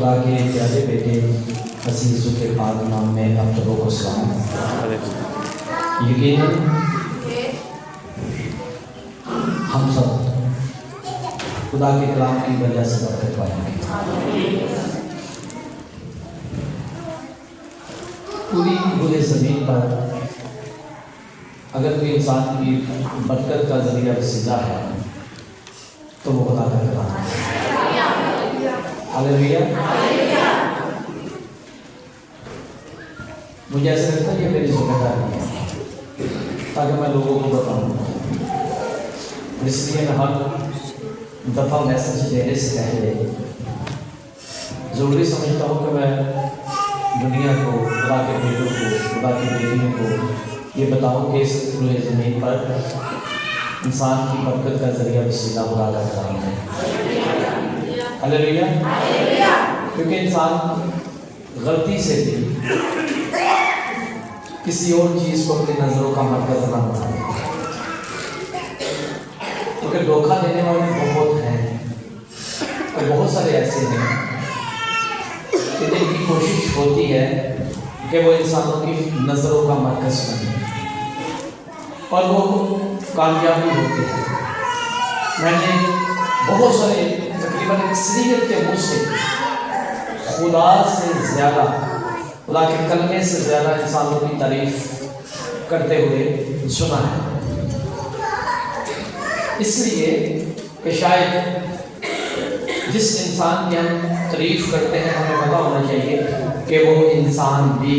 खुदा के प्यारे बेटे मसीह यीशु के पाक नाम में आप सबों को सलाम। यकीनन हम सब खुदा के कलाम की वजह से बरकत पाएंगे। पूरी पूरे ज़मीन पर अगर कोई इंसान की बरकत का जरिया वसीला है तो वो खुदा का कलाम है। हालेलुया। मुझे ऐसा लगता है ये मेरी जिम्मेदारी है ताकि मैं लोगों को बताऊँ। इसलिए मैं हर दफ़ा मैसेज देने से पहले ज़रूरी समझता हूँ कि मैं दुनिया को, खुदा के बेटों को, खुदा की बेटियों को ये बताऊँ कि इस पूरे ज़मीन पर इंसान की बरकत का जरिया वसीला खुदा का कलाम है। हालेलुया। क्योंकि इंसान गलती से भी किसी और चीज़ को अपनी नज़रों का मरकज़ ना बनाए, क्योंकि धोखा देने वाले बहुत हैं और बहुत सारे ऐसे हैं कि जिनकी कोशिश होती है कि वो इंसानों की नज़रों का मरकज़ बने और वो कामयाब भी होते हैं। मैंने बहुत सारे तकरीबन अक्सरियत के मुँह से खुदा से ज़्यादा, खुदा के कलमे से ज़्यादा इंसानों की तारीफ करते हुए सुना है। इसलिए कि शायद जिस इंसान की हम तारीफ करते हैं हमें पता होना चाहिए कि वो इंसान भी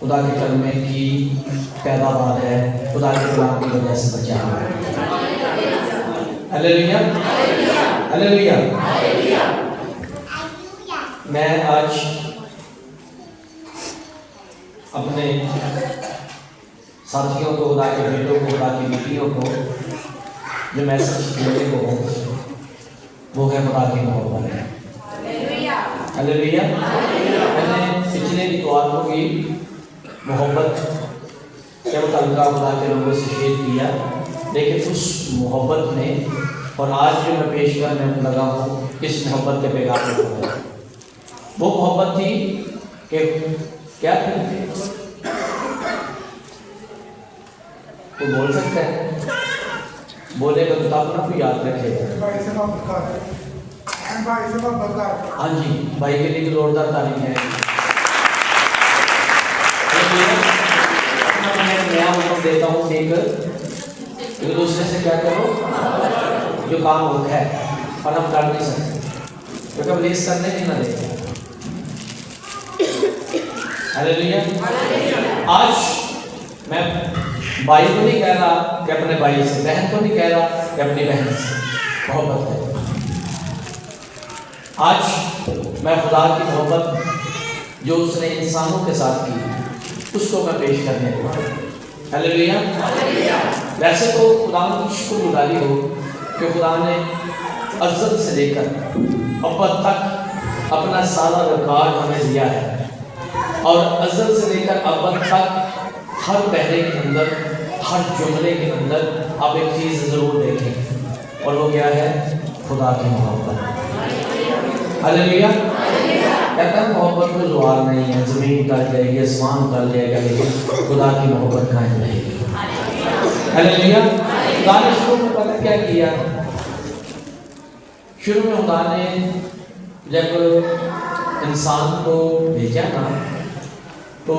खुदा के कलमे की पैदावार है, खुदा के कलाम की वजह से बचा है। Hallelujah, hallelujah. मैं आज अपने साथियों को, खुदा के बेटों को, खुदा की बेटियों को जो मैसेज देने को हूँ वो है खुदा की मोहब्बत। हालेलुया। मैंने पिछले इतवारों की मोहब्बत के मुताबिक खुदा के लोगों से शेयर किया, लेकिन उस मोहब्बत में और आज जो मैं पेश करने लगा हूँ इस मोहब्बत के पैगाम में वो मोहब्बत थी कि क्या थी? तो बोल सकता है, बोलेगा तो अपना को याद रखेगा। हाँ जी, भाई के लिए जोरदार तारीफ है। मैं नया हुक्म देता हूँ, एक दूसरे से क्या करो जो काम होता है और हम कर नहीं सकते क्योंकि हम लेस करने नहीं ना देते। हालेलुया। आज मैं भाई को नहीं कह रहा कि अपने भाई से, बहन को नहीं कह रहा कि अपनी बहन से मोहब्बत है। आज मैं खुदा की मोहब्बत जो उसने इंसानों के साथ की उसको मैं पेश करने को। हालेलुया। वैसे तो खुदा की शुक्रगुजारी हो कि खुदा ने अज़ल से लेकर अब तक अपना सारा रिकॉर्ड हमें दिया है और अज़ल से लेकर अब तक हर पहले के अंदर, हर जुमले के अंदर आप एक चीज़ ज़रूर देखें और वो क्या है? खुदा की मोहब्बत। हालेलुया। कहता है मोहब्बत में ज़वाल नहीं है, ज़मीन उतर जाएगी, आसमान उतर जाएगा, लेकिन खुदा की मोहब्बत कायम रहेगी। हालेलुया। खुदा ने शुरू में पता क्या किया? शुरू में खुदा ने जब इंसान को भेजा ना, तो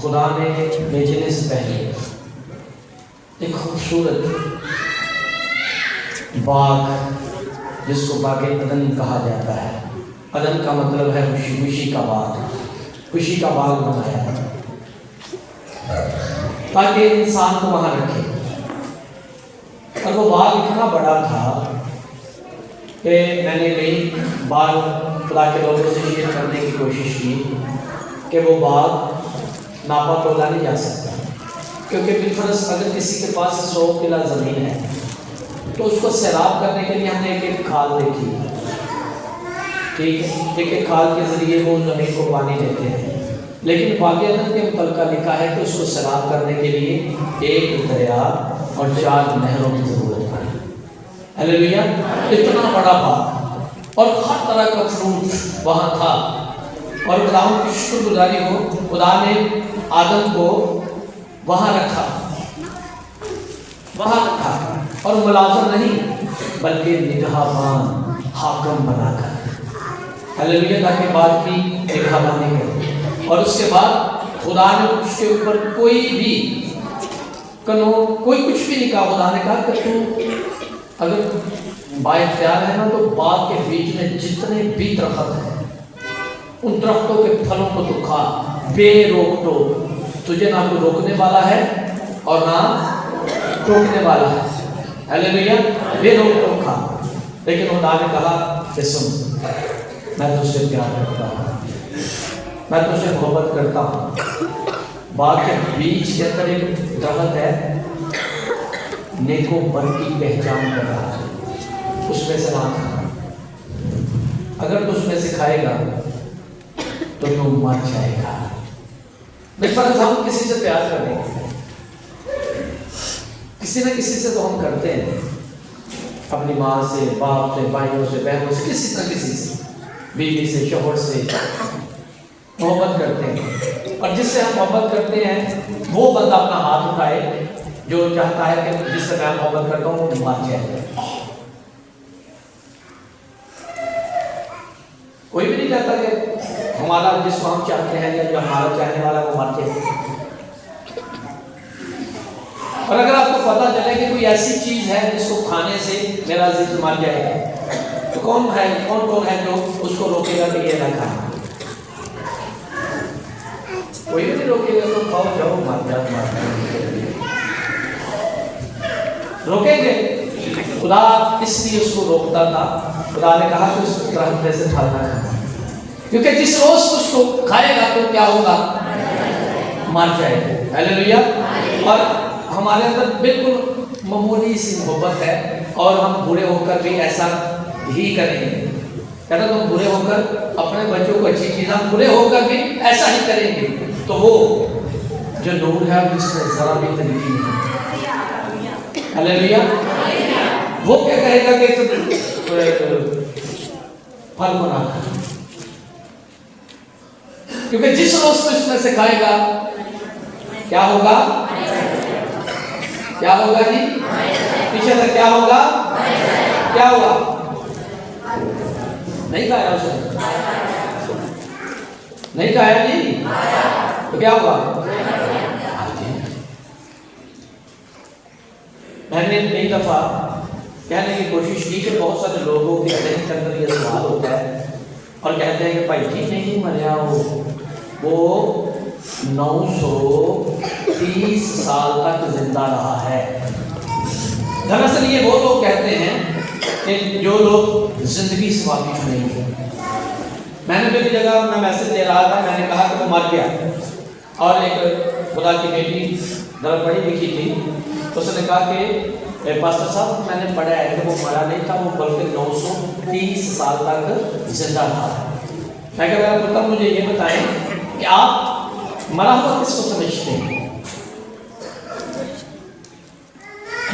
खुदा ने भेजने से पहले एक खूबसूरत बाग जिसको बागे अदन कहा जाता है, अदन का मतलब है खुशी का बाग, खुशी का बाग बनाया ताकि इंसान को वहाँ रखे। और वो बाग इतना बड़ा था कि मैंने कई बार खुदा के लोगों से शेयर करने की कोशिश की कि वो बाग नापा तोला नहीं जा सकता, क्योंकि बिलफर्ज अगर किसी के पास 100 किला ज़मीन है तो उसको सैराब करने के लिए हमने एक खाल देखी, ठीक है, एक खाल के ज़रिए वो ज़मीन को पानी देते हैं, लेकिन बागे अदन के मुतल्लिक़ लिखा है कि उसको सैराब करने के लिए एक दरिया और 4 नहरों की ज़रूरत पड़ी। हालेलुया। इतना बड़ा बाग और हर तरह का फ्रूट वहां था। और खुदावंद की शुक्रगुजारी हो, खुदा ने आदम को वहां रखा और मुलाजिम नहीं बल्कि निगहबान हाकिम बनाकर, हालेलुया, ताकि बात की निगहबानी करे। और उसके बाद खुदा ने उसके ऊपर कोई कुछ भी नहीं कहा। खुदा ने कहा कि तू अगर बाइख्तियार है ना, तो बाग के बीच में जितने भी दरख्त हैं उन दरख्तों के फलों को तू खा, बेरोक टोक। तुझे ना कोई रोकने वाला है और ना टोकने वाला है, हालेलुया, बेरोक टोक खा। लेकिन खुदा ने कहा कि सुन, मैं तुझसे प्यार करता हूँ, मैं तुझसे मोहब्बत करता हूँ। बाग के बीच के अंदर एक दरख्त है, नेको बद की पहचान कर रहा है, उसमें से ना खाना। अगर तू उसमें से खाएगा तो तू मर जाएगा। बेफर्ज हम किसी से प्यार करेंगे, किसी न किसी से तो हम करते हैं, अपनी माँ से, बाप से, भाइयों से, बहनों से, किसी न किसी से, बीवी से, शोहर से मोहब्बत करते हैं। और जिससे हम मोहब्बत करते हैं वो बंदा अपना हाथ उठाए जो चाहता है कि जिससे मैं मोहब्बत करता हूँ वो मर जाए। कोई भी नहीं चाहता कि हमारा जिसको हम चाहते हैं या जो हमारा चाहने वाला वो मर जाए। और अगर आपको पता चले कि कोई ऐसी चीज है जिसको खाने से मेरा जिस्म मर जाएगा, तो कौन है जो उसको रोकेगा कि ये ना खाए? कोई भी नहीं रोकेगा। तो खाओ, जाओ, मर जाओ, रोकेंगे। खुदा इसलिए उसको रोकता था। खुदा ने कहा कि उस दरख्त से फल ना खाना, क्योंकि जिस रोज उसको खाएगा तो क्या होगा? मर जाएगा। हालेलुया। और हमारे अंदर बिल्कुल मामूली सी मोहब्बत है और हम बूढ़े होकर भी ऐसा ही करेंगे। कहता तुम बुरे होकर अपने बच्चों को अच्छी चीज़, हम बुरे होकर भी ऐसा ही करेंगे। तो वो जो नूर है जिसमें जरा भी तरीकी नहीं, हालेलुया, वो क्या कहेगा कि फल को ना खा, क्योंकि जिस रोज को इसमें से खाएगा क्या होगा? क्या होगा जी? पीछे से क्या होगा? क्या होगा? नहीं खाया उसने, नहीं खाया जी, तो क्या हुआ? मैंने कई दफा कहने की कोशिश की कि बहुत सारे लोगों के अंदर ये सवाल होता है और कहते हैं कि भाई जी नहीं मरिया वो 930 साल तक जिंदा रहा है। दरअसल ये वो लोग कहते हैं कि जो लोग जिंदगी से वाकिफ नहीं है। मैंने भी जगह मैं मैसेज दे रहा था, मैंने कहा कि वो मर गया, और एक खुदा की बेटी जरा पढ़ी लिखी थी, उसने कहा कि पास्टर साहब मैंने पढ़ा है कि वो मरा नहीं था, वो बल्कि 930 साल तक जिंदा था। मैं कह रहा पुत्र मुझे ये बताएं कि आप मरा हुआ किसको समझते हैं?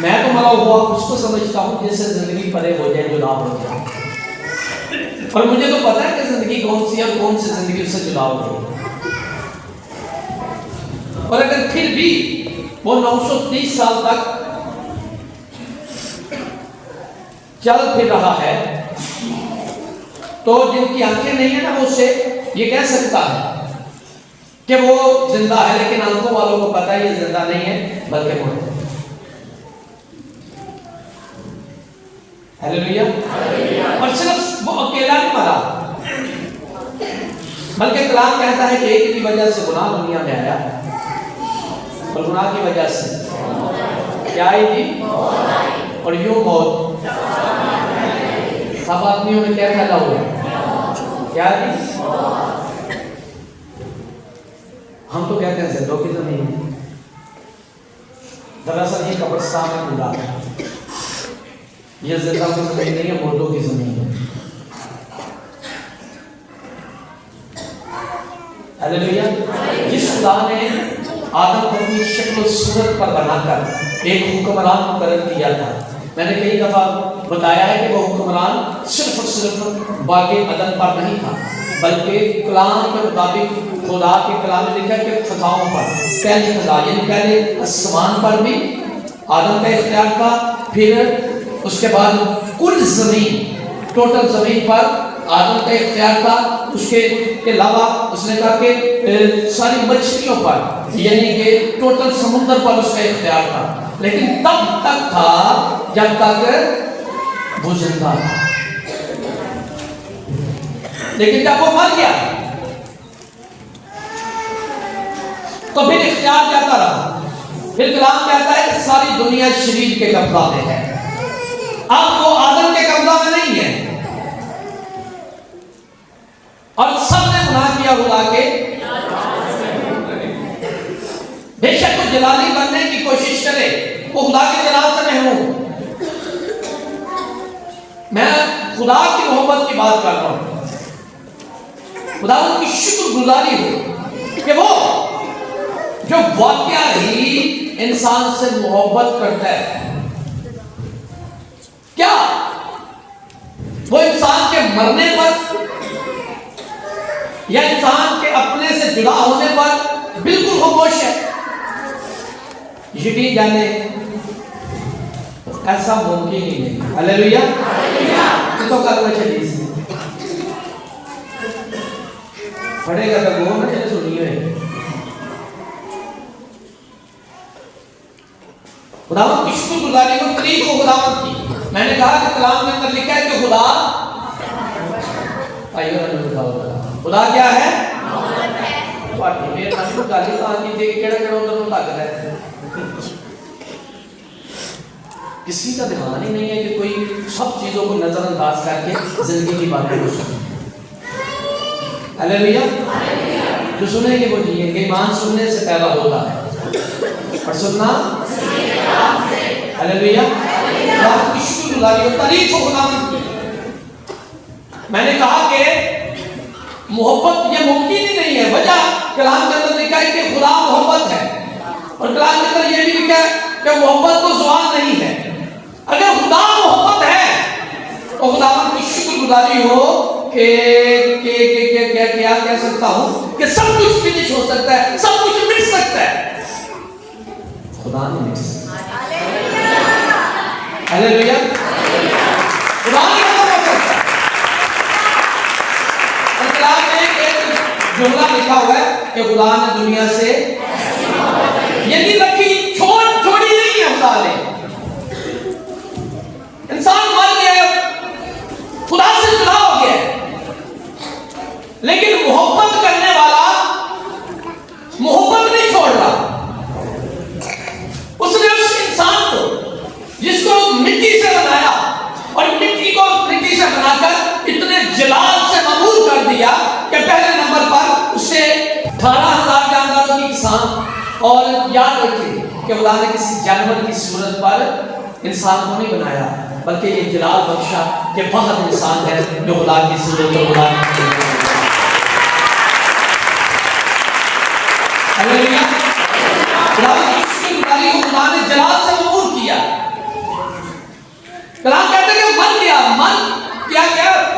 मैं तो मरा हुआ उसको समझता हूँ जिससे जिंदगी परे हो जाए, जुदा हो जाए। और मुझे तो पता है कि जिंदगी कौन सी है और कौन सी जिंदगी उससे जुदा हो जाए। और अगर फिर भी वो 930 साल तक चल फिर रहा है तो जिनकी आंखें नहीं है ना, वो उससे ये कह सकता है कि वो जिंदा है, लेकिन आंखों वालों को पता है ये जिंदा नहीं है बल्कि मुर्दा है। हालेलुया। और सिर्फ वो अकेला नहीं मरा, बल्कि कलाम कहता है कि एक की वजह से गुनाह दुनिया में आया, और गुनाह की वजह से क्या आई थी? और यूं मौत सब आदमियों में क्या फैला हुआ? क्या थी? हम तो कहते हैं जिंदों की जमीन, दरअसल ये कब्रिस्तान में पूरा है, ये जिंदा की जमीन नहीं है, मुर्दों की जमीन है। हालेलुया। जिस खुदा ने आदम को अपनी शक्ल सूरत पर बनाकर एक हुक्मरान मुकर्रर किया था, मैंने कई दफा बताया है कि वो हुक्मरान सिर्फ और सिर्फ बागे अदन पर नहीं था, बल्कि कलाम के मुताबिक खुदा के कलाम में लिखा है कि फजाओं पर, पहली फजा यानी पहले आसमान पर भी आदम का इख्तियार था, फिर उसके बाद कुल ज़मीन, टोटल ज़मीन पर आदम का इख्तियार था। उसके अलावा उसने कहा कि सारी मछलियों पर यानी कि टोटल समुद्र पर उसका इख्तियार था, लेकिन तब तक था जब तक वो जिंदा था। लेकिन जब वो मर गया तो फिर इख्तियार जाता रहा। फिर कलाम कहता है कि सारी दुनिया शरीर के कब्जा में है। अब वो आदम के कब्जा में नहीं है और सबने गुनाह किया खुदा के। बेशक वो जलाली बनने की कोशिश करे, वो खुदा के जलाल से महरूम। मैं खुदा की मोहब्बत की बात कर रहा हूं, खुदा की शुक्रगुजारी हो कि वो जो वाकया ही इंसान से मोहब्बत करता है। क्या वो इंसान के मरने पर या इंसान के अपने से जुदा होने पर बिल्कुल खामोश है? यकीन जाने ऐसा मुमकिन ही नहीं। हालेलुया। तो कल में चली पढ़ेगा तो वो ना चले सुनिए। खुदावंद की शुक्रगुजारी को तारीफ हो खुदावंद की। मैंने कहा कि कलाम में अंदर लिखा है कि खुदा खुदा क्या है? मेरे मन को गाली तो आती थी केड़ा केड़ा उधर लग रहा है। किसी का ध्यान ही नहीं है कि कोई सब चीजों को नजरअंदाज करके जिंदगी की बातें को सुने। हालेलुया। जो सुनेंगे वो जिएंगे। ईमान सुनने से पैदा होता है और सुनना हालेलुया। खुदा की शुक्रगुजारी और तारीफ हो खुदावंद की। मैंने कहा कि मोहब्बत ये मुमकिन ही नहीं है। वजह कलाम के अंदर लिखा है कि खुदा मोहब्बत है और कलाम के अंदर ये भी लिखा है कि मोहब्बत को ज़वाल नहीं है। अगर खुदा मोहब्बत है तो खुदावंद की शुक्रगुजारी हो कि क्या कह सकता हूं कि सब कुछ फिनिश हो सकता है, सब कुछ मिट सकता है, खुदा नहीं मिट सकता। हालेलुया। खुदा नहीं हो सकता। और कलाम में एक जुमला लिखा हुआ है कि खुदा ने दुनिया से यदि रखी छोड़ी नहीं है। खुदा ने इंसान मर गया, खुदा से जुदा हो गया, लेकिन मोहब्बत करने वाला मोहब्बत नहीं छोड़ रहा। उसने उस इंसान को जिसको मिट्टी से बनाया और मिट्टी को मिट्टी से बनाकर इतने जलाल से मबूर कर दिया कि पहले नंबर पर उससे 18,000 जानवरों की किसान। और याद रखिए कि खुदा ने किसी जानवर की सूरत पर इंसान को नहीं बनाया, बल्कि ये जलाल बख्शा ये बहुत इंसान है जो खुदा की सूरत और खुदा की हालेलुया। खुदा की शुक्रगुजारी को खुदा ने जलाल से मबूर किया। कलाम कहते हैं कि मन क्या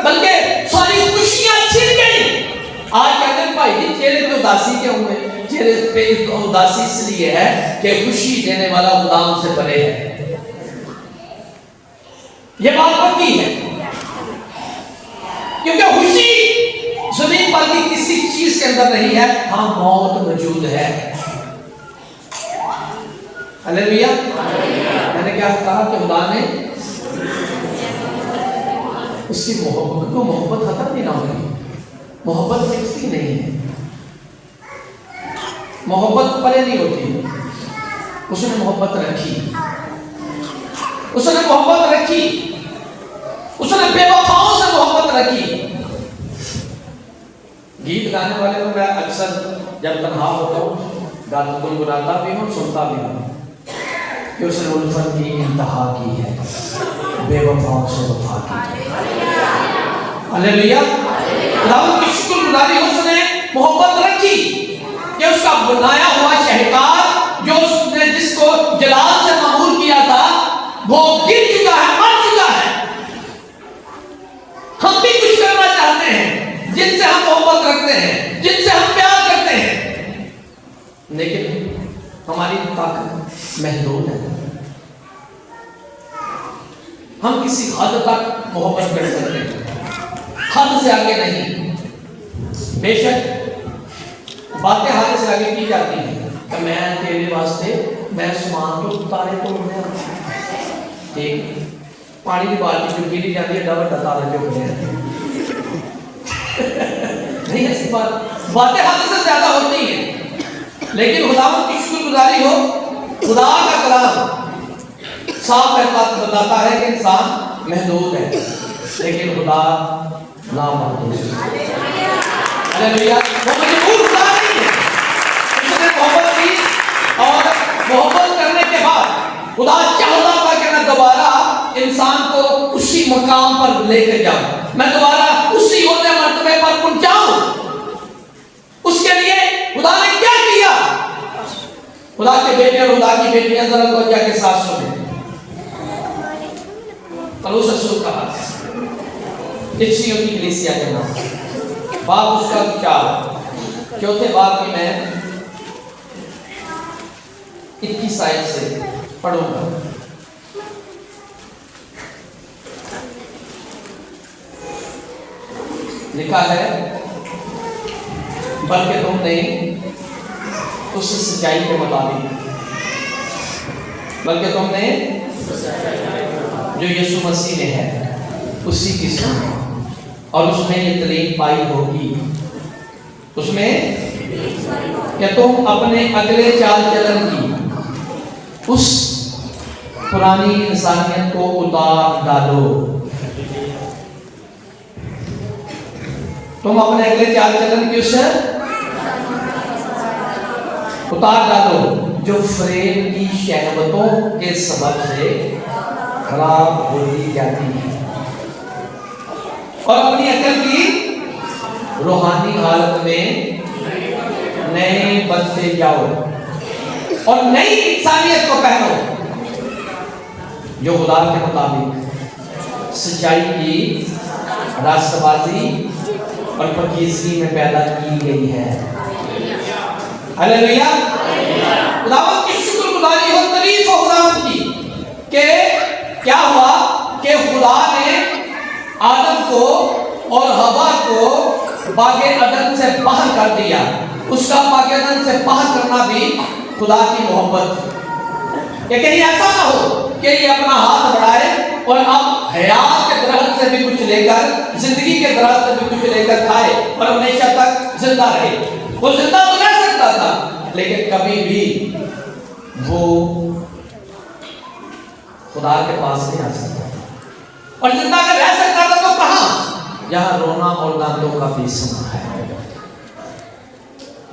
बल्कि सारी खुशियां छिन गई। आज कहते हैं भाई जी चेहरे पे उदासी क्यों है? चेहरे पे उदासी इसलिए है कि खुशी देने वाला खुदा से परे है। ये बात पक्की है क्योंकि खुशी जमीन पर की किसी चीज के अंदर नहीं है। हाँ, मौत मौजूद है। हालेलुया। मैंने क्या कहा कि खुदा ने उसकी मोहब्बत को मोहब्बत खत्म नहीं ना होगी। मोहब्बत मिटती नहीं है, मोहब्बत परे नहीं होती। उसने मोहब्बत रखी, उसने मोहब्बत रखी, उसने बेवफाओं से मोहब्बत रखी। गीत गाने वाले को मैं अक्सर जब तन्हा होता हूँ गाता गुनगुनाता भी हूँ, सुनता भी हूँ कि उसने उल्फत की इंतहा की है, बेवफाओं से वफा की है। हालेलुया। खुदावंद की शुक्रगुजारी, उसने मोहब्बत रखी कि उसका बनाया हुआ शहरकार जो उसने जिसको जलाल से मामूर किया था वो गिर चुका है, मर चुका है, जिनसे हम मोहब्बत रखते हैं, जिनसे हम प्यार करते हैं, लेकिन हमारी ताकत महदूद है। हम किसी हद तक मोहब्बत कर सकते हैं, हद से आगे नहीं। बेशक बातें हद से आगे की जाती हैं कि मैं तेरे वास्ते मैं आसमान तो तारे तोड़ने ठीक, पानी की बाल्टी जो गिरी जाती है डबल तारे चुभने नहीं, ऐसी बातें हद से ज्यादा होती हैं। लेकिन खुदावंद की शुक्रगुजारी हो, खुदा का कलाम साफ बताता है कि इंसान महदूद है, लेकिन खुदा नामहदूद है। हालेलुया। वो मजबूर खुदा नहीं है, उसने मोहब्बत की और मोहब्बत करने के बाद खुदा चाहता था कि मैं दोबारा इंसान को उसी मकाम पर लेकर जाऊं, मैं दोबारा उसी ओहदे मर्तबे पर पहुंचाऊं। उसके लिए खुदा ने क्या किया? खुदा के बेटे और खुदा की बेटियां जरा तवज्जो के साथ सुने। पौलुस रसूल कहा इफिसियों की कलीसिया के नाम बाप उसका 4 चौथे बाब की मैं 21 आयत से पढ़ूंगा। लिखा है, बल्कि तुमने उस सच्चाई के मुताबिक, बल्कि तुमने जो यीशु मसीह में है उसी की सुनो और उसमें ये तलीम पाई होगी, उसमें कि तुम अपने अगले चाल चलन की उस पुरानी इंसानियत को उतार डालो। तुम अपने अगले चाल चलन की उससे उतार डालो जो फ्रेम की शहवतों के सबब से खराब होती जाती है, और अपनी अकल की रूहानी हालत में नए बनते जाओ और नई इंसानियत को पहनो जो खुदा के मुताबिक सच्चाई की रास्तबाजी और पाकीज़गी में पैदा की गई है। हालेलुया। खुदावंद की शुक्रगुजारी हो, तारीफ हो खुदावंद की कि क्या हुआ कि खुदा ने आदम को और हवा को बागे अदन से बाहर कर दिया। उसका बागे अदन से बाहर करना भी खुदा की मोहब्बत। ये कहीं ऐसा ना हो कि ये अपना हाथ बढ़ाए और अब हयात के दरख्त से भी कुछ लेकर, जिंदगी के दरख्त से भी कुछ लेकर खाए और हमेशा तक जिंदा रहे। वो जिंदा तो रह सकता था, लेकिन कभी भी वो खुदा के पास नहीं आ सकता। और जिंदा अगर रह सकता था तो कहां? जहां रोना और दांतों का पीसना है,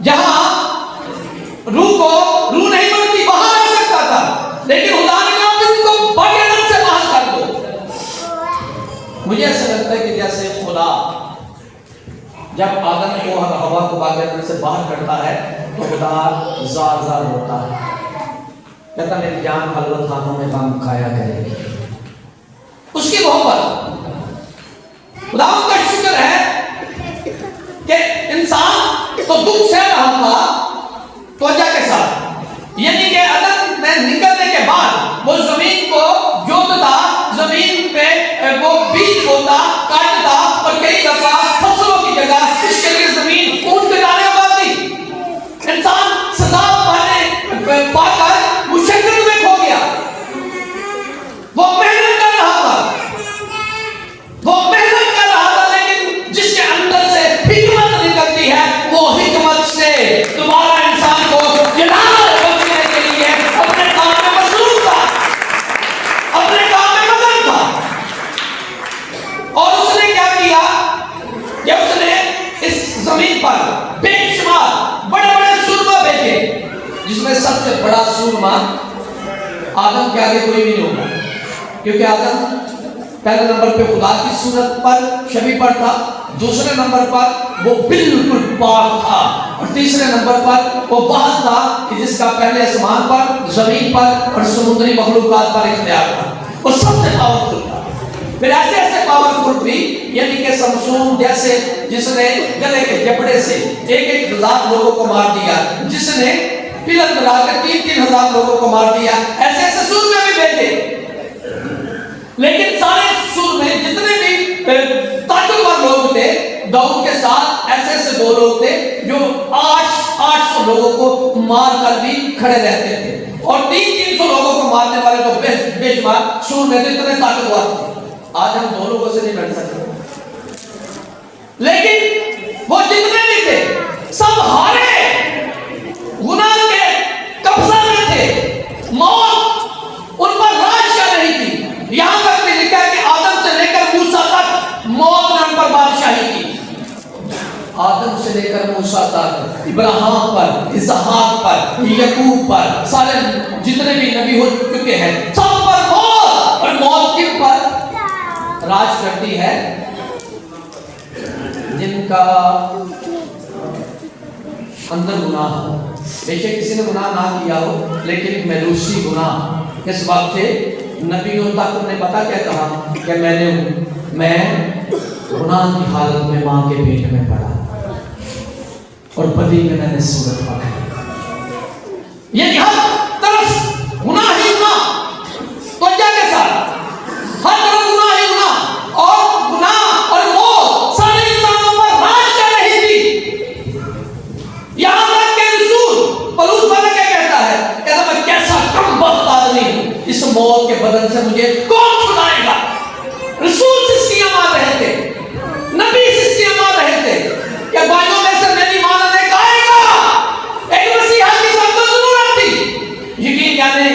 जहां रूह नहीं बनती, वहां रह सकता था। लेकिन खुदा ने कहा कि उनको बागेदन से बाहर कर दो। मुझे ऐसा लगता है कि जैसे खुदा जब आदम को और हवा को बागेदन से बाहर करता है तो खुदा जार जार होता है, कहता मेरी जान हलवत खानों में काम खाया करेगी। उसकी मोहब्बत। खुदा का शुक्र है कि इंसान तो दुख सह रहा था त्वचा के साथ, यानी कि अदन में निकलने के बाद वो जमीन को जोतता, जमीन पे वो बीज बोता, काटता और कई दफा फसलों की जगह इसके लिए जमीन ऊंट के दाने उगाती। इंसान सजा पाकर मुशक्कत में खो गया। वो मेहनत कर रहा था, लेकिन जिसके अंदर से हिकमत निकलती है वो हिकमत से दोबारा इंसान को जलाल बचने के लिए अपने काम में मसरूफ था, अपने काम में मगन था। और उसने क्या किया कि उसने इस जमीन पर बेशुमार बड़े बड़े सूरमा भेजे, जिसमें सबसे बड़ा सूरमा आदम के आगे कोई भी नहीं होगा, क्योंकि आदम पहले नंबर पे खुदा की सूरत पर शबीह पर था, दूसरे नंबर पर वो बिल्कुल पाक था, और तीसरे नंबर पर वो वह था कि जिसका पहले आसमान पर, जमीन पर और समुद्री मखलूकात पर इख्तियार था। वो सबसे पावरफुल था, फिर ऐसे ऐसे पावरफुल भी, यानी कि समसून जैसे जिसने गले के जबड़े से 1,000 लोगों को मार दिया, जिसने पिलर बनाकर 3,000 लोगों को मार दिया, ऐसे ऐसे सूरमे भी भेजे। लेकिन सारे सूरमे जितने भी ताकतवर लोग थे, दाऊद के साथ ऐसे ऐसे 2 लोग थे जो 800 लोगों को मार कर भी खड़े रहते थे, और 300 लोगों को मारने वाले तो बेशुमार सूरमे थे, इतने ताकतवर थे। आज हम 2 लोगों से नहीं लड़ सकते, लेकिन वो जितने भी थे सब हारे, गुनाह के कब्जा में थे, मौत उन पर राज कर रही थी। यहां तक भी लिखा है कि आदम से लेकर मूसा तक मौत ने उन पर बादशाही की। आदम से लेकर मूसा तक, इब्राहिम पर, इसहाक पर, याकूब पर, सारे जितने भी नबी हो चुके हैं, सब पर मौत। और मौत किन पर राज करती है? जिनका अंदर गुनाह हो। बेशक किसी ने गुनाह ना किया हो, लेकिन मैलूसी गुनाह, इस बात से नबियों तक ने पता क्या कहा कि मैं गुनाह की हालत में मां के पेट में पड़ा और पति में मैंने सूरत पकड़ी। ये हर तरफ गुनाह ही गुनाह, तो क्या के साथ हर तरफ गुनाह ही गुनाह, और गुनाह और मौत सारे इंसानों पर राज कर रही थी। यहां तक के रसूल पौलुस वाला क्या कहता है? कहता मैं कैसा कमबख्त आदमी हूं, इस मौत के बदन से मुझे कौन छुड़ाएगा? रसूल सिस्कियां मार रहे थे, नबी सिस्कियां मार रहे थे कि भाइयों में से मेरी मानद एक आएगा, एक मसीहा की सबको जरूरत थी। यकीन जाने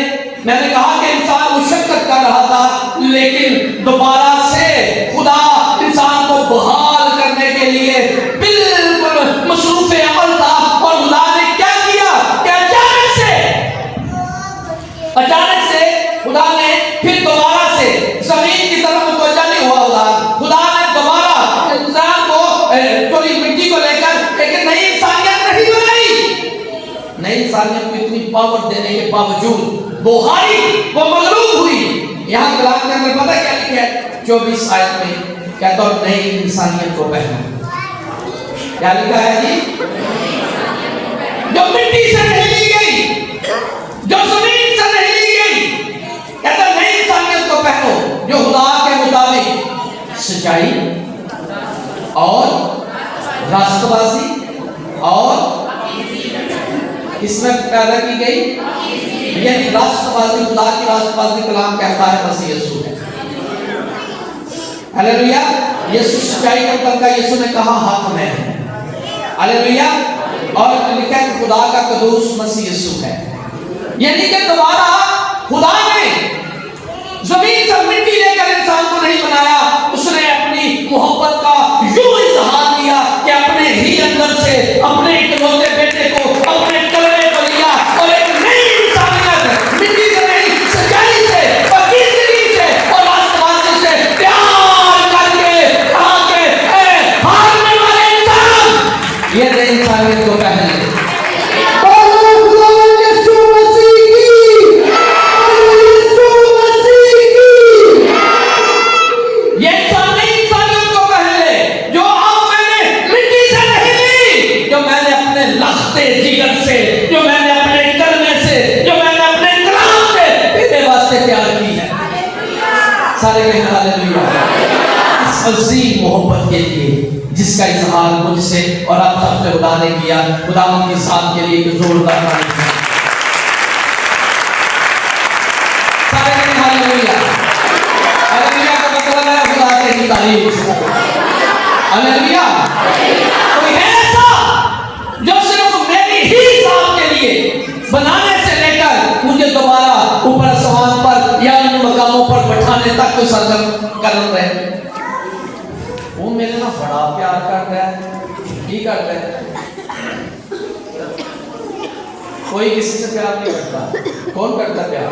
मैंने कहा कि इंसान मुशक्कत कर रहा था, लेकिन दोबारा से खुदा इंसान को बहाल करने के लिए बिल्कुल मसरूफ अमल था। और खुदा ने क्या किया कि अचानक से खुदा ने फिर दोबारा से जमीन की तरफ मुतवज्जा नहीं हुआ। खुदा ने दोबारा इंसान को थोड़ी मिट्टी को लेकर एक नई इंसानियत नहीं बनाई। नई इंसानियत को इतनी पावर देने के बावजूद वो हारी, वो मगलूब हुई। यहाँ कलाम के अंदर पता क्या लिखा है? 24 आयत में कहता है नई इंसानियत को पहनो। क्या लिखा है जी? जो मिट्टी से नहीं ली गई, जो जमीन से नहीं ली गई, कहता नई इंसानियत को पहनो जो खुदा के मुताबिक सच्चाई और रास्तबाजी और इसमें पैदा की गई। यानी राष्ट्रवादी, खुदा की राष्ट्रवादी कलाम कहता है मसीह यीशु है। हालेलुया। यीशु सच्चाई का तंका, यीशु ने कहा हक में है। हालेलुया। और लिखा है खुदा का कदूस मसीह यीशु है। यानी कि दोबारा खुदा ने जमीन से मिट्टी लेकर इंसान को नहीं बनाया, उसने अपनी मोहब्बत का यूं इजहार किया कि अपने ही अंदर से अपने इकलौते बेटे को अपने कलमे पर लिया और एक नई इंसानियत मिट्टी से नहीं, सच्चाई से, पकीज़गी से और राष्ट्रवादी से प्यार करके कहा कि ए हारने वाले इंसान, ये नई इंसानियत को पहले अजीम मोहब्बत के लिए जिसका इजहार मुझसे और आप सबसे खुदा ने किया। खुदा की साथ के लिए एक जोरदार ताली। हालेलुया। हालेलुया का मतलब है खुदा की तारीफ। हालेलुया। कोई है ऐसा जो सिर्फ मेरी ही साथ के लिए बनाने से लेकर मुझे दोबारा ऊपर आसमान पर या इन मकामों पर बैठाने तक कोई सरगर्म कर रहे? वो मेरे ना बड़ा प्यार करता है, ही करता है। कोई किसी से प्यार नहीं करता। कौन करता प्यार?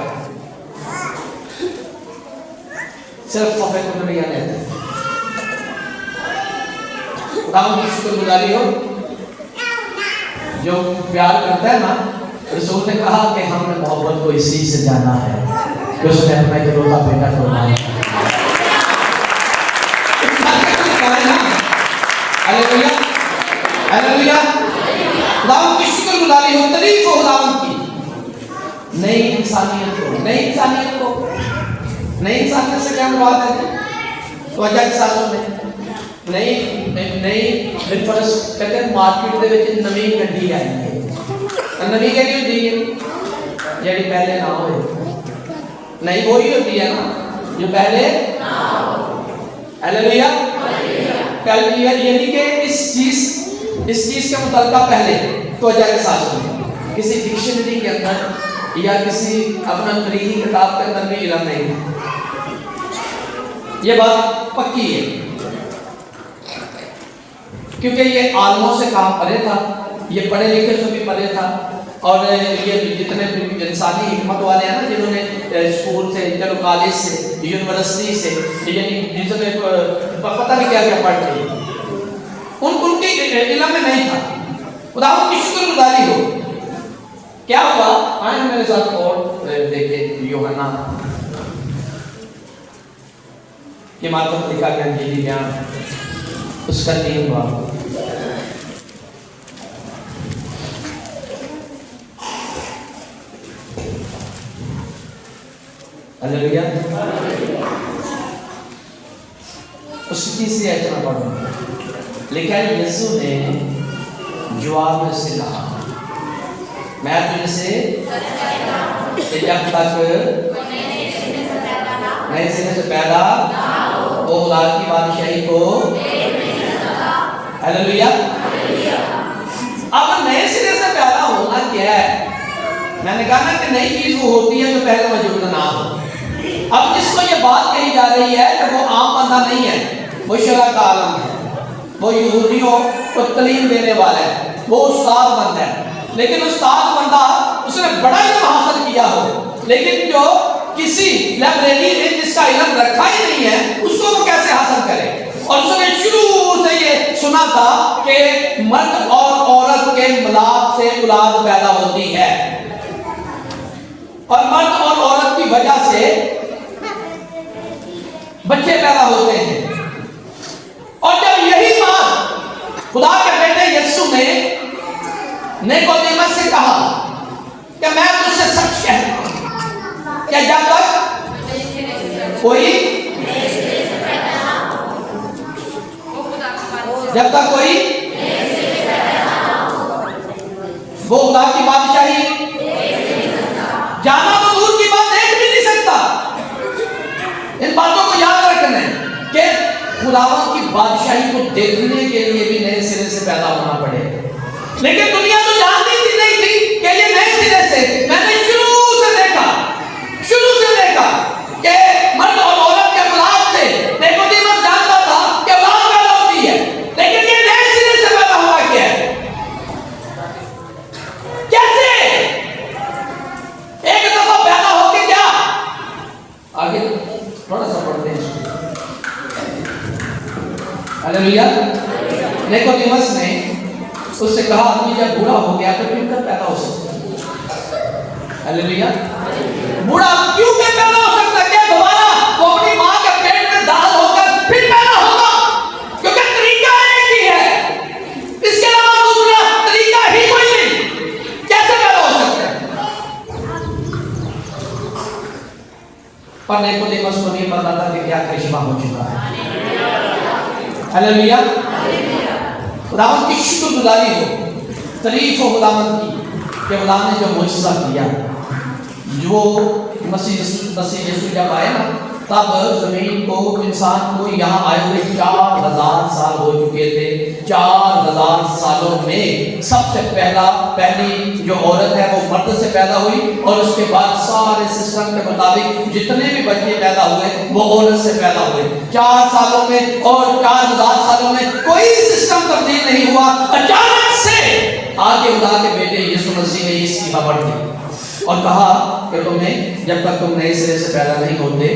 सिर्फ सफेद नबियां रहते हैं। खुदा की शुक्रगुजारी हो जो प्यार करता है ना। रसूल ने कहा कि हमने मोहब्बत को इसी से जाना है कि उसने अपना इकलौता बेटा फरमाया। खुदावंद की शुक्रगुजारी हो, तारीफ हो खुदावंद की। नई इंसानियत को, नई इंसानियत को, नई इंसानियत से क्या मुराद है? तो अजय के साथ में नई नई रिफर्स कहते हैं मार्केट दे विच नवी गड्डी आई है। नवी गड्डी होती है जेडी पहले ना हो, नई वही होती है ना जो पहले ना हो। हालेलुया। कल यानी कि इस चीज के मुताबिक पहले तो अजय के साथ में किसी डिक्शनरी के अंदर या किसी अपना तरीकी किताब के अंदर भी इल्म नहीं है, ये बात पक्की है, क्योंकि ये आलमों से काम परे था, ये पढ़े लिखे से भी परे था। और ये जितने इंसानी हिकमत वाले हैं ना, जिन्होंने स्कूल से, चलो कॉलेज से, यूनिवर्सिटी से, यानी जिसने पता नहीं क्या क्या पढ़ लिया, उनकी इल्म में नहीं था। खुदावंद की शुक्रगुजारी हो। क्या हुआ? आए मेरे साथ और देखे यूहन्ना कि मार्को लिखा के अंजीली बयान उसका 3 बाब। हालेलुया। उसकी तीसरी आयत में पढ़ो, लिखा है यीशु ने जवाब से कहा, मैं तुझसे जब तक नए सिरे से पैदा वो खुदा की बादशाही को। हालेलुया। अब नए सिरे से पैदा होना क्या है? मैंने कहा ना कि नई चीज वो होती है जो पहले मौजूद ना हो। अब जिसको ये बात कही जा रही है कि वो आम बंदा नहीं है, वो शरा का आलम है, वो यहूदियों को तालीम देने वाला है, वो उस्ताद बंदा है। लेकिन उस्ताद बंदा उसने बड़ा इल्म हासिल किया हो, लेकिन जो किसी लाइब्रेरी में जिसका इल्म रखा ही नहीं है, उसको वो कैसे हासिल करे? और उसने शुरू से ये सुना था कि मर्द और औरत के मिलाप से औलाद पैदा होती है, और मर्द और औरत की वजह से बच्चे पैदा होते हैं। और जब यही बात खुदा के बेटे यीशु ने निकोदेमस से कहा कि मैं तुझसे सच कहता हूं कि जब तक कोई वो खुदा की बादशाही जाना तो दूर की बात, देख भी नहीं सकता। इन बातों को याद रखना है कि खुदावंद की बादशाही को देखने के लिए भी नए सिरे से पैदा होना पड़ेगा। लेकिन दुनिया तो जानती भी नहीं थी कि ये नए सिरे से, मैंने शुरू से देखा कि मर्द और औरत के मिलाप से निकोदेमस जानता था कि औलाद पैदा होती है, लेकिन ये नए सिरे से पैदा हुआ क्या है? कैसे? एक दफा पैदा होके क्या? आगे थोड़ा सा पढ़ते हैं। हालेलुया। निकोदेमस ने उससे कहा, आदमी जब बूढ़ा हो गया तो फिर कब पैदा हो सकता है? हालेलुया। बूढ़ा क्यों नहीं पैदा हो सकता? क्या दोबारा वो अपनी मां के पेट में दाखिल होकर फिर पैदा होगा? क्योंकि तरीका एक ही है, इसके अलावा दूसरा तरीका ही कोई नहीं। कैसे पैदा हो सकता है? पर निकोदेमस को नहीं पता था कि क्या करिश्मा हो चुका है। हालेलुया। खुदावंद की शुक्रगुजारी हो, तारीफ हो खुदावंद की कि खुदा ने जो मुआजिज़ा किया, जो मसीह यीशु जब आए ना, तब जमीन को, इंसान को यहाँ आए हुए 4000 साल हो चुके थे। 4000 सालों में सबसे पहली जो औरत है वो मर्द से पैदा हुई, और उसके बाद सारे सिस्टम के मुताबिक जितने भी बच्चे पैदा हुए वो औरत से पैदा हुए। 4 सालों में और 4000 सालों में कोई सिस्टम तब्दील नहीं हुआ। अचानक से आगे खुदा के बेटे यीशु मसीह ने इसकी खबर दी और कहा कि तुम्हें, जब तक तुम नए सिरे से पैदा नहीं होते,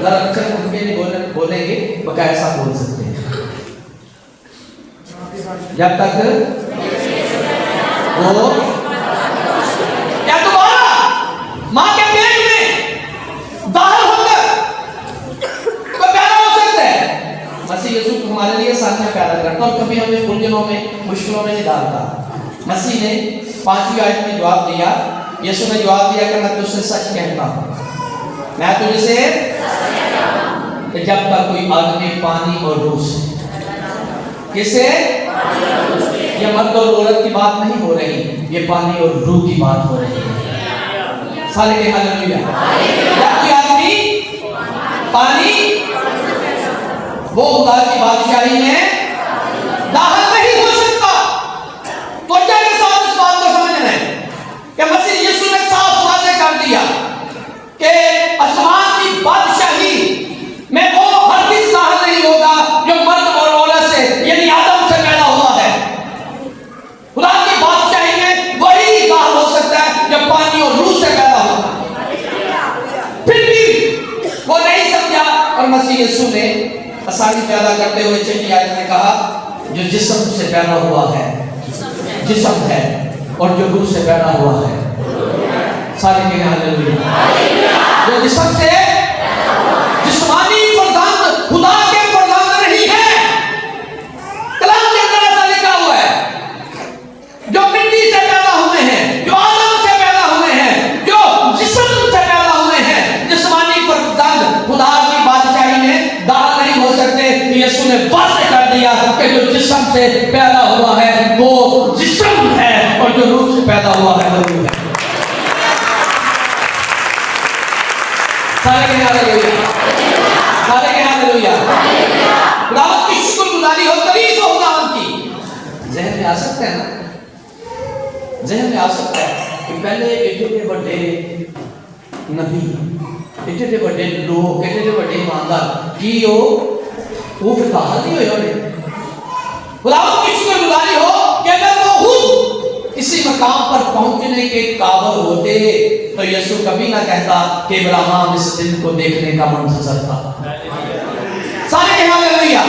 जरा अक्षर उनके नहीं बोलेंगे, बकाया ऐसा बोल सकते हैं, जब तक वो क्या दोबारा मां के पेट में दाखिल होकर कोई पैदा हो सकता है? मसीह यीशु हमारे लिए परेशानियां पैदा करता और कभी हमें उलझनों में, मुश्किलों में नहीं डालता। मसीह ने 5वीं आयत में जवाब दिया, यीशु ने जवाब दिया कि मैं तुझसे सच कहता हूं, मैं तुझसे कि जब तक कोई आदमी पानी और रूह से, किसे, ये मर्द और औरत की बात नहीं हो रही, ये पानी और रूह की बात हो रही है। सारे के हालेलुया। जब कोई आदमी पानी, वो खुदा की बादशाही में दाखिल नहीं हो सकता। तो क्या के साथ इस बात को समझना है कि मसीह यीशु ने साफ वाज़ेह कर दिया कि आसमान की बादशाही में वो हरगिज़ दाखिल नहीं होगा जो मर्द और औरत से, यानी आदम से पैदा हुआ है। खुदा की बादशाही में वही दाखिल हो सकता है जब पानी और रूह से पैदा हुआ। फिर भी वो नहीं समझा और मसीह यीशु ने आसानी पैदा करते हुए 6वीं आयत में कहा, जो जिस्म से पैदा हुआ है, जिस्म है, और जो रूह से पैदा हुआ है, सारे के हालेलुया। जो जिस्म से, जिस्मानी फर्जंद खुदा के फर्जंद नहीं है। कलाम के अंदर ऐसा लिखा हुआ है, जो मिट्टी से पैदा हुए हैं, जो आदम से पैदा हुए हैं, जो जिस्म से पैदा हुए हैं, जिस्मानी फर्जंद खुदा की बादशाही में दाखिल नहीं हो सकते। यीशु ने वाज़ेह कर दिया कि जो जिस्म से पैदा हुआ है वो जिस्म है, और जो रूह से पैदा हुआ है वो रूह है। सारे के हालेलुया, सारे के हालेलुया। खुदावंद की शुक्रगुजारी हो, तारीफ हो खुदावंद की। ज़हन में आ सकता है ना, ज़हन में आ सकता है कि पहले एडे बड़े नबी, एडे बड़े लोग, एडे बड़े ईमानदार की वो फिर दाखिल नहीं हुए होने। खुदावंद की शुक्रगुजारी हो कि अगर वो खुद किसी मकाम पर पहुंचने के काबिल होते तो यीशु कभी ना कहता कि अब्राहम इस दिन को देखने का मंतज़र था। सारे के हालेलुया।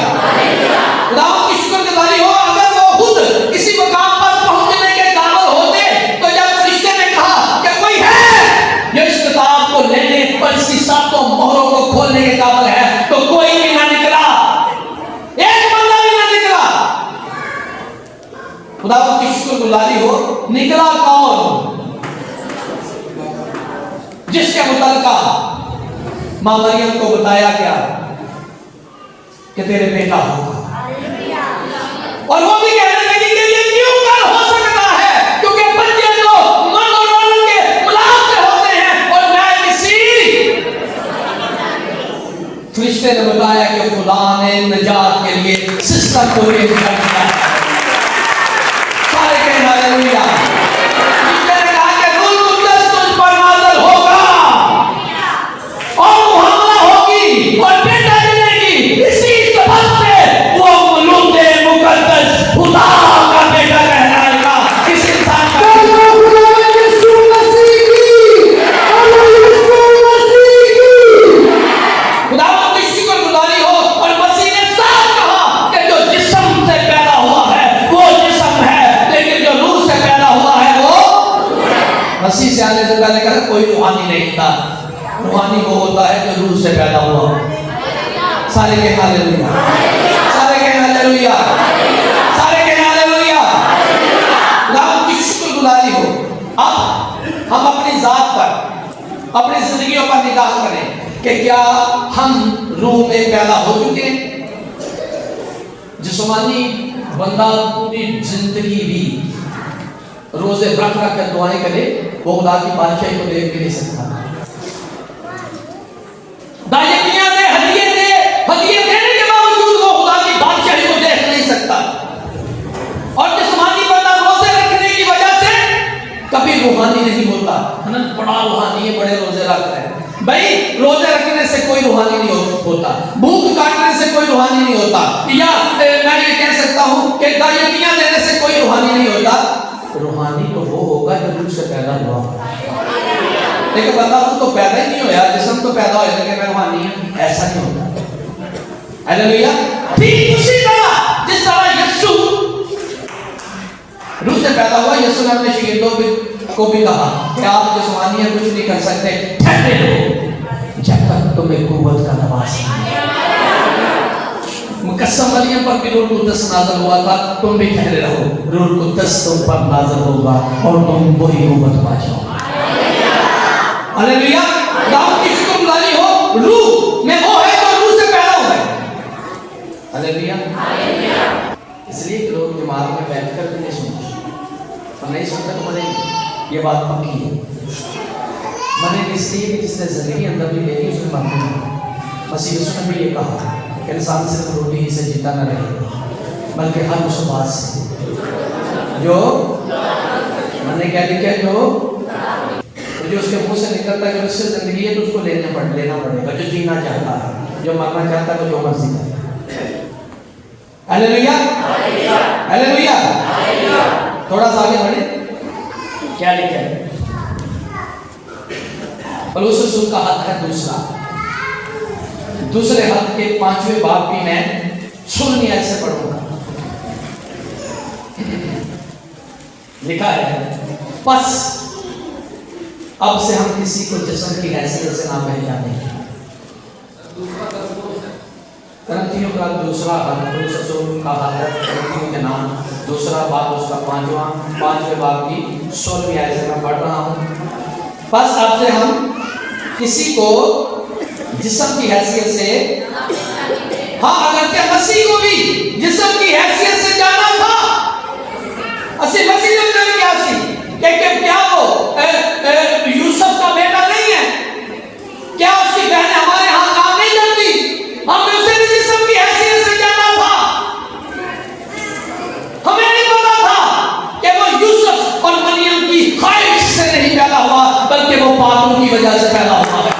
खुदावंद की शुक्रगुजारी हो, अगर वो खुद किसी मकाम पर पहुंचने के काबिल होते तो जब फरिश्ते ने कहा कि कोई है जो इस किताब को लेने पर इसकी 7 मोहरों को खोलने के काबिल है, तो कोई भी ना निकला, एक बंदा भी ना निकला। खुदावंद की शुक्रगुजारी हो, निकला कौन? जिसके मुतल्लिका मां मरियम को बताया गया कि तेरे बेटा होगा, और वो भी कहने लगी कि ये क्यों कर हो सकता है, क्योंकि बच्चे तो मर्द और औरत के मिलाप से होते हैं, और मैं किसी। फरिश्ते ने बताया कि खुदा ने निजात के लिए सिस्टम को रेडी कर दिया। सारे के हालेलुया। फरिश्ते ने कहा कि रूह कुद्दस तुझ पर नाज़िल होगा और मुहम्मद होगी और बेटा जनेगी। इसी सबब से वो मौलूद मुकद्दस खुदा का बेटा कहलाएगा। इस इंसान का खुदावंद की शुक्रगुजारी हो, और मसीह ने साफ कहा कि जो जिस्म से पैदा हुआ है वो जिस्म है, लेकिन जो रूह से पैदा हुआ है वो। मसीह से आने से पहले कहा कोई रूहानी नहीं था, रूहानी वो होता है जो रूह से पैदा हुआ। सारे के हालेलुया, सारे के हालेलुया, सारे के हालेलुया। खुदावंद की शुक्रगुजारी हो। अब हम अपनी जात पर, अपनी जिंदगियों पर निगाह करें कि क्या हम रूह में पैदा हो चुके हैं। जिस्मानी बंदा पूरी जिंदगी भी रोजे रख रख कर दुआएं करे, वो खुदा की बादशाही को देख नहीं सकता। दायकियां दे, हदिये देने के बावजूद वो खुदा की बादशाही को देख नहीं सकता। और जिस्मानी बंदा रोजे रखने की वजह से कभी रूहानी नहीं होता। बड़ा रूहानी है, बड़े रोजे रख रहे हैं। भाई रोजे रखने से कोई रूहानी नहीं होता, भूख काटने से कोई रूहानी नहीं होता, या मैं ये कह सकता हूँ कि दायकियां देने से कोई रूहानी नहीं होता। रूहानी तो वो होगा जो रूह से पैदा हुआ। लेकिन बंदा तो पैदा ही नहीं होया, जिस्म तो पैदा हो जाएगा, मैं रूहानी हूं, ऐसा नहीं होता। हालेलुया। ठीक उसी तरह जिस तरह यीशु रूह से पैदा हुआ, यीशु ने अपने शिगिर्दों को भी कहा कि आप जिस्मानी कुछ नहीं कर सकते, ठहरे रहो जब तक तुम्हें कुव्वत का नवाज। कसम मरियम पर भी रूह कुद्दस नाज़िल हुआ था, तुम भी ठहरे रहो, रूह कुद्दस तुम पर नाज़िल होगा और तुम वही कुव्वत पा जाओगे। हालेलुया। दाऊद की शुक्रगुजारी हो, रूह में वो है जो रूह से पैदा हुआ है। हालेलुया। इसलिए कि लोग दिमाग में बैठकर भी नहीं सुनते, और नहीं सुनते तो मरेंगे, ये बात पक्की है। मरेंगे इसलिए कि जिसने जिंदगी अंदर भी ले ली उसमें मरना है। मसीह यीशु ने भी ये कहा कि इंसान सिर्फ रोटी ही से जीता न रहेगा, बल्कि हर उस बात से जो मैंने क्या लिखा, जो उसके मुंह से निकलता है, जो उससे जिंदगी है तो उसको लेना पड़ेगा। जो जीना चाहता है, जो मरना चाहता है, तो जो मर्जी करे। Hallelujah, hallelujah. थोड़ा सा आगे बढ़े, क्या लिखा है? पौलुस रसूल का हक है दूसरे हक के 5वें बाब की मैं 16 आयत से पढ़ूंगा। लिखा है, बस अब से हम किसी को जिस्म की हैसियत से ना पहचाने। करंथियों का दूसरा पौलुस रसूल का करंथियों के नाम दूसरा बाब उसका 5वें बाब की 16वीं आयत से मैं पढ़ रहा हूँ। बस अब से हम किसी को जिस्म की हैसियत से, हाँ, अगर क्या मसीह को भी जिस्म की हैसियत से जाना था, असली मसीह ने क्या सी कि क्या वो यूसुफ का बेटा नहीं है? क्या उसकी बहनें हमारे यहाँ काम नहीं करती? हमने उसे भी जिस्म की हैसियत से जाना था। हमें नहीं पता था कि वो यूसुफ और मरियम की ख्वाहिश से नहीं पैदा हुआ, बल्कि वो पापों की वजह से पैदा हुआ है।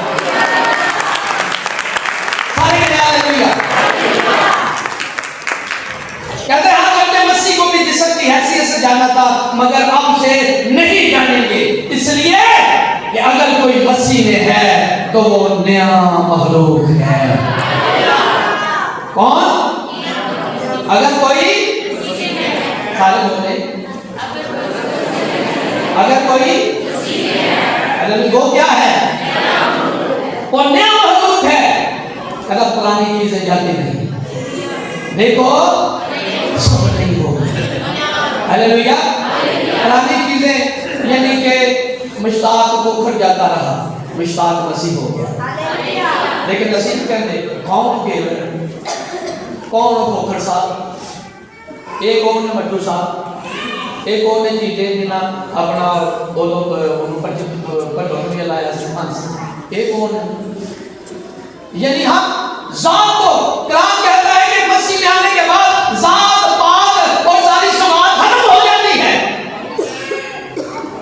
कहते हैं हमने मसीह को भी जिस्म की हैसियत से जाना था, मगर अब से नहीं जानेंगे, इसलिए कि अगर कोई मसीह में है तो वो नया मखलूक है। कौन? अगर कोई, सारे बोले, अगर कोई, अगर वो क्या है? वो नया मखलूक है। कहता पुरानी चीजें जाती नहीं, देखो सब नहीं हो। हालेलुया। पुरानी चीजें यानी कि मुश्ताक पोखर जाता रहा, मुश्ताक मसीह हो गया। लेकिन नसीब कहते कौन के कौन पोखर साहब, एक और ने मट्टू साहब, एक और ने चीजें बिना अपना वो लोग पर लाया सिमान से, एक और यानी हम जात को कुरान कहता है कि मसीह में आने के बाद जात पात और सारी समाज खत्म हो जाती है।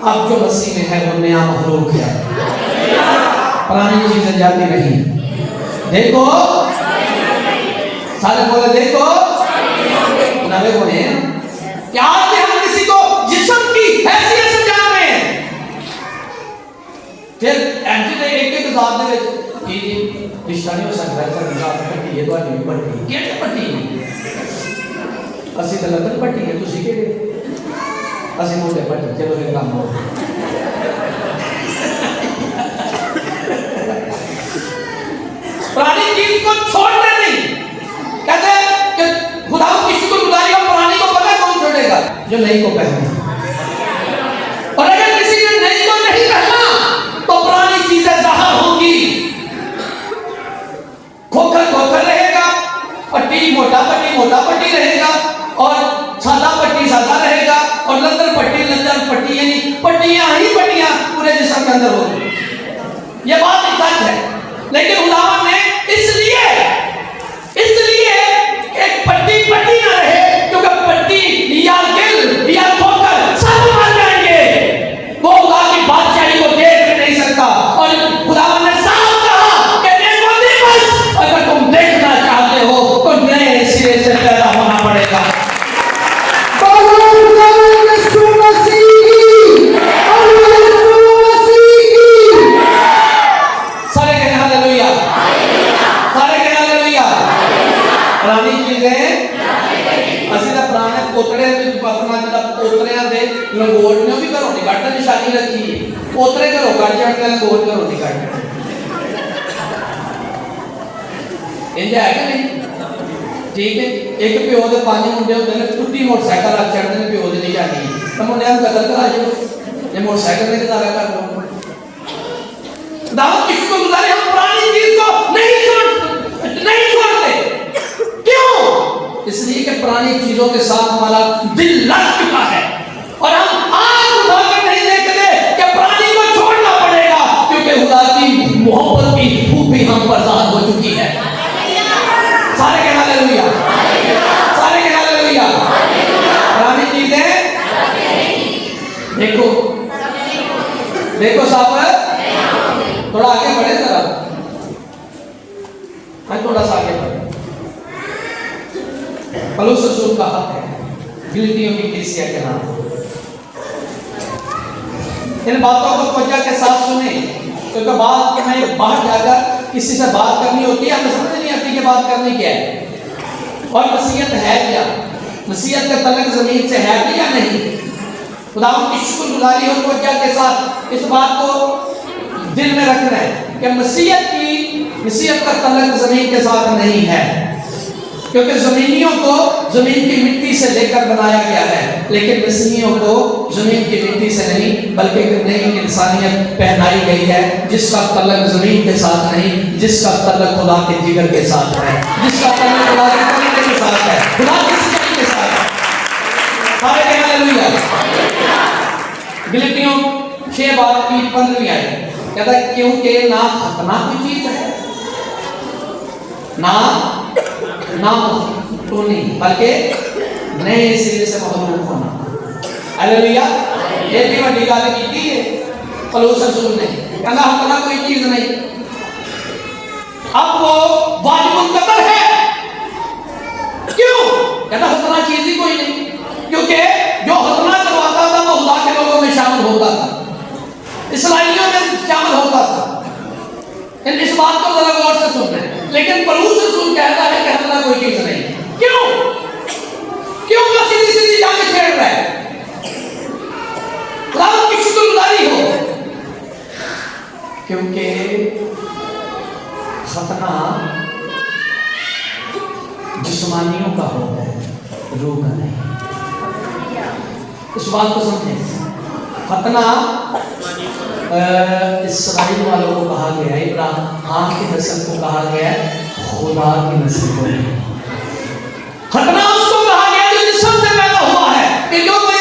अब जो मसीह में है वो नया मखलूक है, पुरानी चीजें जाती नहीं। देखो सारे बोले, देखो नवे बोले क्या हम किसी को जिस्म की हैसियत से जान रहे हैं। फिर एक जात दे रिश्ता नहीं हो सकता, पट्टी है तो पट्टी केड़े पट्टी असि तो लंदन पट्टी है, तुसी केड़े? असि मोटे पट्टी। चलो फिर काम हो। पुरानी चीज को छोड़ना नहीं। कहते हैं कि खुदा की शुक्रगुजारी और पुरानी को पता कौन छोड़ेगा? जो नई को पहने। और अगर किसी ने नई को नहीं पहना तो पुरानी चीजें ज़ाहिर होंगी। खोखर रहेगा, पट्टी मोटा पट्टी रहेगा, और सादा पट्टी सादा रहेगा, और लंदर पट्टी यानी पट्टियां ही पट्टियां पूरे जिस्म के अंदर होगी। ये बात सच है। लेकिन खुदावन ने इसलिए एक पट्टी ना रहे, क्योंकि पट्टी या गिल या खोखर सब मर जाएंगे। वो खुदा की बादशाही को देख नहीं सकता। और खुदावन ने साफ कहा कि निकोदेमुस, अगर तुम देखना चाहते हो तो नए सिरे से पैदा होना पड़ेगा। लंगोट ने भी घरों नहीं काटना, निशानी रखी है, पोतरे घरों काट जाते, लंगोट घरों नहीं काटना। इंजा है कि नहीं? ठीक है, एक प्यो दे 5 मुंडे होंदे ने, टुट्टी मोटरसाइकिल रख छड़दे ने प्यो दे निशानी, ते मुंडियां नूं कतल करा छड़ो, ये मोटरसाइकिल दे गुजारा कर लो। दाऊद की शुक्रगुजारी हम पुरानी चीज को नहीं छोड़ते। क्यों? इसलिए कि पुरानी चीजों के साथ हमारा दिल लग चुका है और हम आंख उठाकर नहीं देखते कि पुरानी को छोड़ना पड़ेगा, क्योंकि खुदा की मोहब्बत की खूबी हम पर ज़ाहिर हो चुकी है। सारे के हालेलुया, सारे के हालेलुया। पुरानी चीजें देखो देखो साहब, थोड़ा आगे बढ़े जरा, थोड़ा सा आगे बढ़े। पौलुस रसूल कहा है फिलिप्पियों की कलीसिया के नाम, इन बातों को तवज्जो के साथ सुने, क्योंकि बात में बाहर जाकर किसी से बात करनी होती है, हमें समझ नहीं आती कि बात करनी क्या है और मसीहत है क्या, मसीहत का तल्लुक जमीन से है भी या नहीं। खुदा की शुक्रगुजारी और तवज्जो के साथ इस बात को दिल में रखना है कि मसीहत का तल्लुक जमीन के साथ नहीं है, क्योंकि जमीनियों को जमीन की मिट्टी से लेकर बनाया गया है, लेकिन मसीहियों को जमीन की मिट्टी से नहीं बल्कि एक नई इंसानियत पहनाई गई है, जिसका तल्लुक जमीन के साथ नहीं, जिसका तल्लुक खुदा के जिगर के साथ है, जिसका तल्लुक खुदा के कलीमे के साथ है, खुदा की जिंदगी के साथ है। सारे कहना हालेलुया। फिलिप्पियों 6:15 आयत कहता है, क्योंकि ना खतना कोई चीज है ना तो नहीं, बल्कि नए सिरे से मखलूक होना। हालेलुया। ये भी बड़ी गल की है पौलुस रसूल ने, कहना खतना कोई चीज नहीं, अब वो वाजिबुल कत्ल है। क्यों? कहता खतना चीज ही कोई नहीं, क्योंकि जो खतना करवाता था वो खुदा के लोगों में शामिल होता था, इस्राएलियों में शामिल होता था। इस बात को जरा गौर से सुनना है। लेकिन पौलुस रसूल कहता है कि खतना कोई चीज नहीं। क्यों? क्यों वो सीधी जाके छेड़ रहा है? खुदा की शुक्रगुजारी हो, क्योंकि खतना जिस्मानियों का होता है, रूह का नहीं। इस बात को समझें। खतना इस्राएल वालों को कहा गया, इब्राहिम की नस्ल को कहा गया, खुदा की नस्ल को नहीं। खतना उसको कहा गया जो जिस्म से पैदा हुआ है, कि जो कोई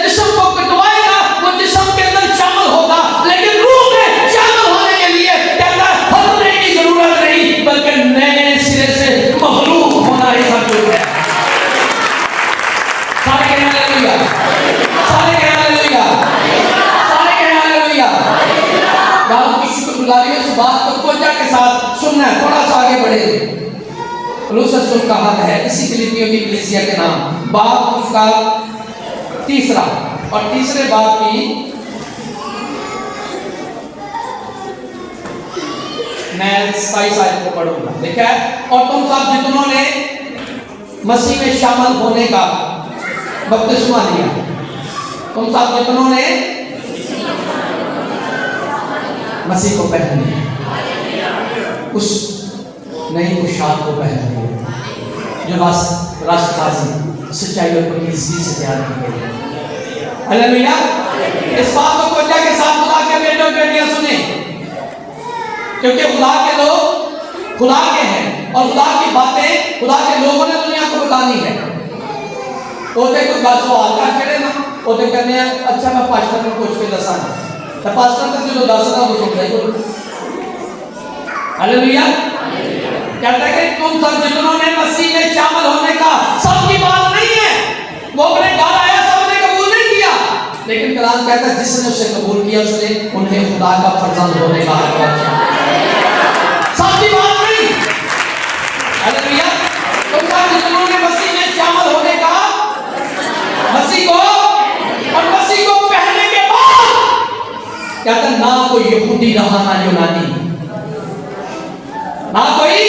जिस्म को कटवाएगा वो जिस्म के अंदर शामिल होगा, लेकिन रूह में शामिल होने के लिए कहता है खतने की जरूरत नहीं, बल्कि नए सिरे से मखलूक होना ही सब कुछ है। सारे कहना हालेलुया, सारे कहना हालेलुया, सारे कहना हालेलुया। दाऊद की शुक्रगुजारी इस बात को तवज्जो के साथ सुनना है। थोड़ा सा आगे बढ़े। पौलुस रसूल कहा है इसी फिलिप्पियों की कलीसिया के नाम, बाब उसका 3 और तीसरे बाब की मैं 27 आयत को पढ़ूंगा। देखा है, और तुम सब जितनों ने मसीह में शामिल होने का बपतिस्मा लिया, तुम सब जितनों ने मसीह को पहन लिया, उस नई पोशाक को पहन लिया जो राष्ट्रवादी सच्चाई और पवित्रता से तैयार की गई है। हालेलुया। इस बात को तवज्जो के साथ खुदा के बेटों बेटियां सुने, क्योंकि खुदा के लोग खुदा के हैं और खुदा की बातें खुदा के लोगों ने दुनिया को बतानी है। ओते कोई बात सवाल कर चढ़े ना, ओते कहने अच्छा मैं पास्टर को पूछ के दसा, तो पास्टर तक जो दस रहा वो सुन रहे। हालेलुया। कहता है कि तुम सब जितनों ने मसीह में शामिल होने का, सबकी बात नहीं है, वो अपने घर आया सबने कबूल नहीं किया, लेकिन कलाम कहता है जिसने उसे कबूल किया उसने उन्हें खुदा का फर्जंद होने का हक दिया। सबकी बात नहीं। हालेलुया। तुम सब जितनों ने मसीह में शामिल होने का, मसीह को और मसीह को पहनने के बाद कहता ना कोई यहूदी रहा ना यूनानी, ना कोई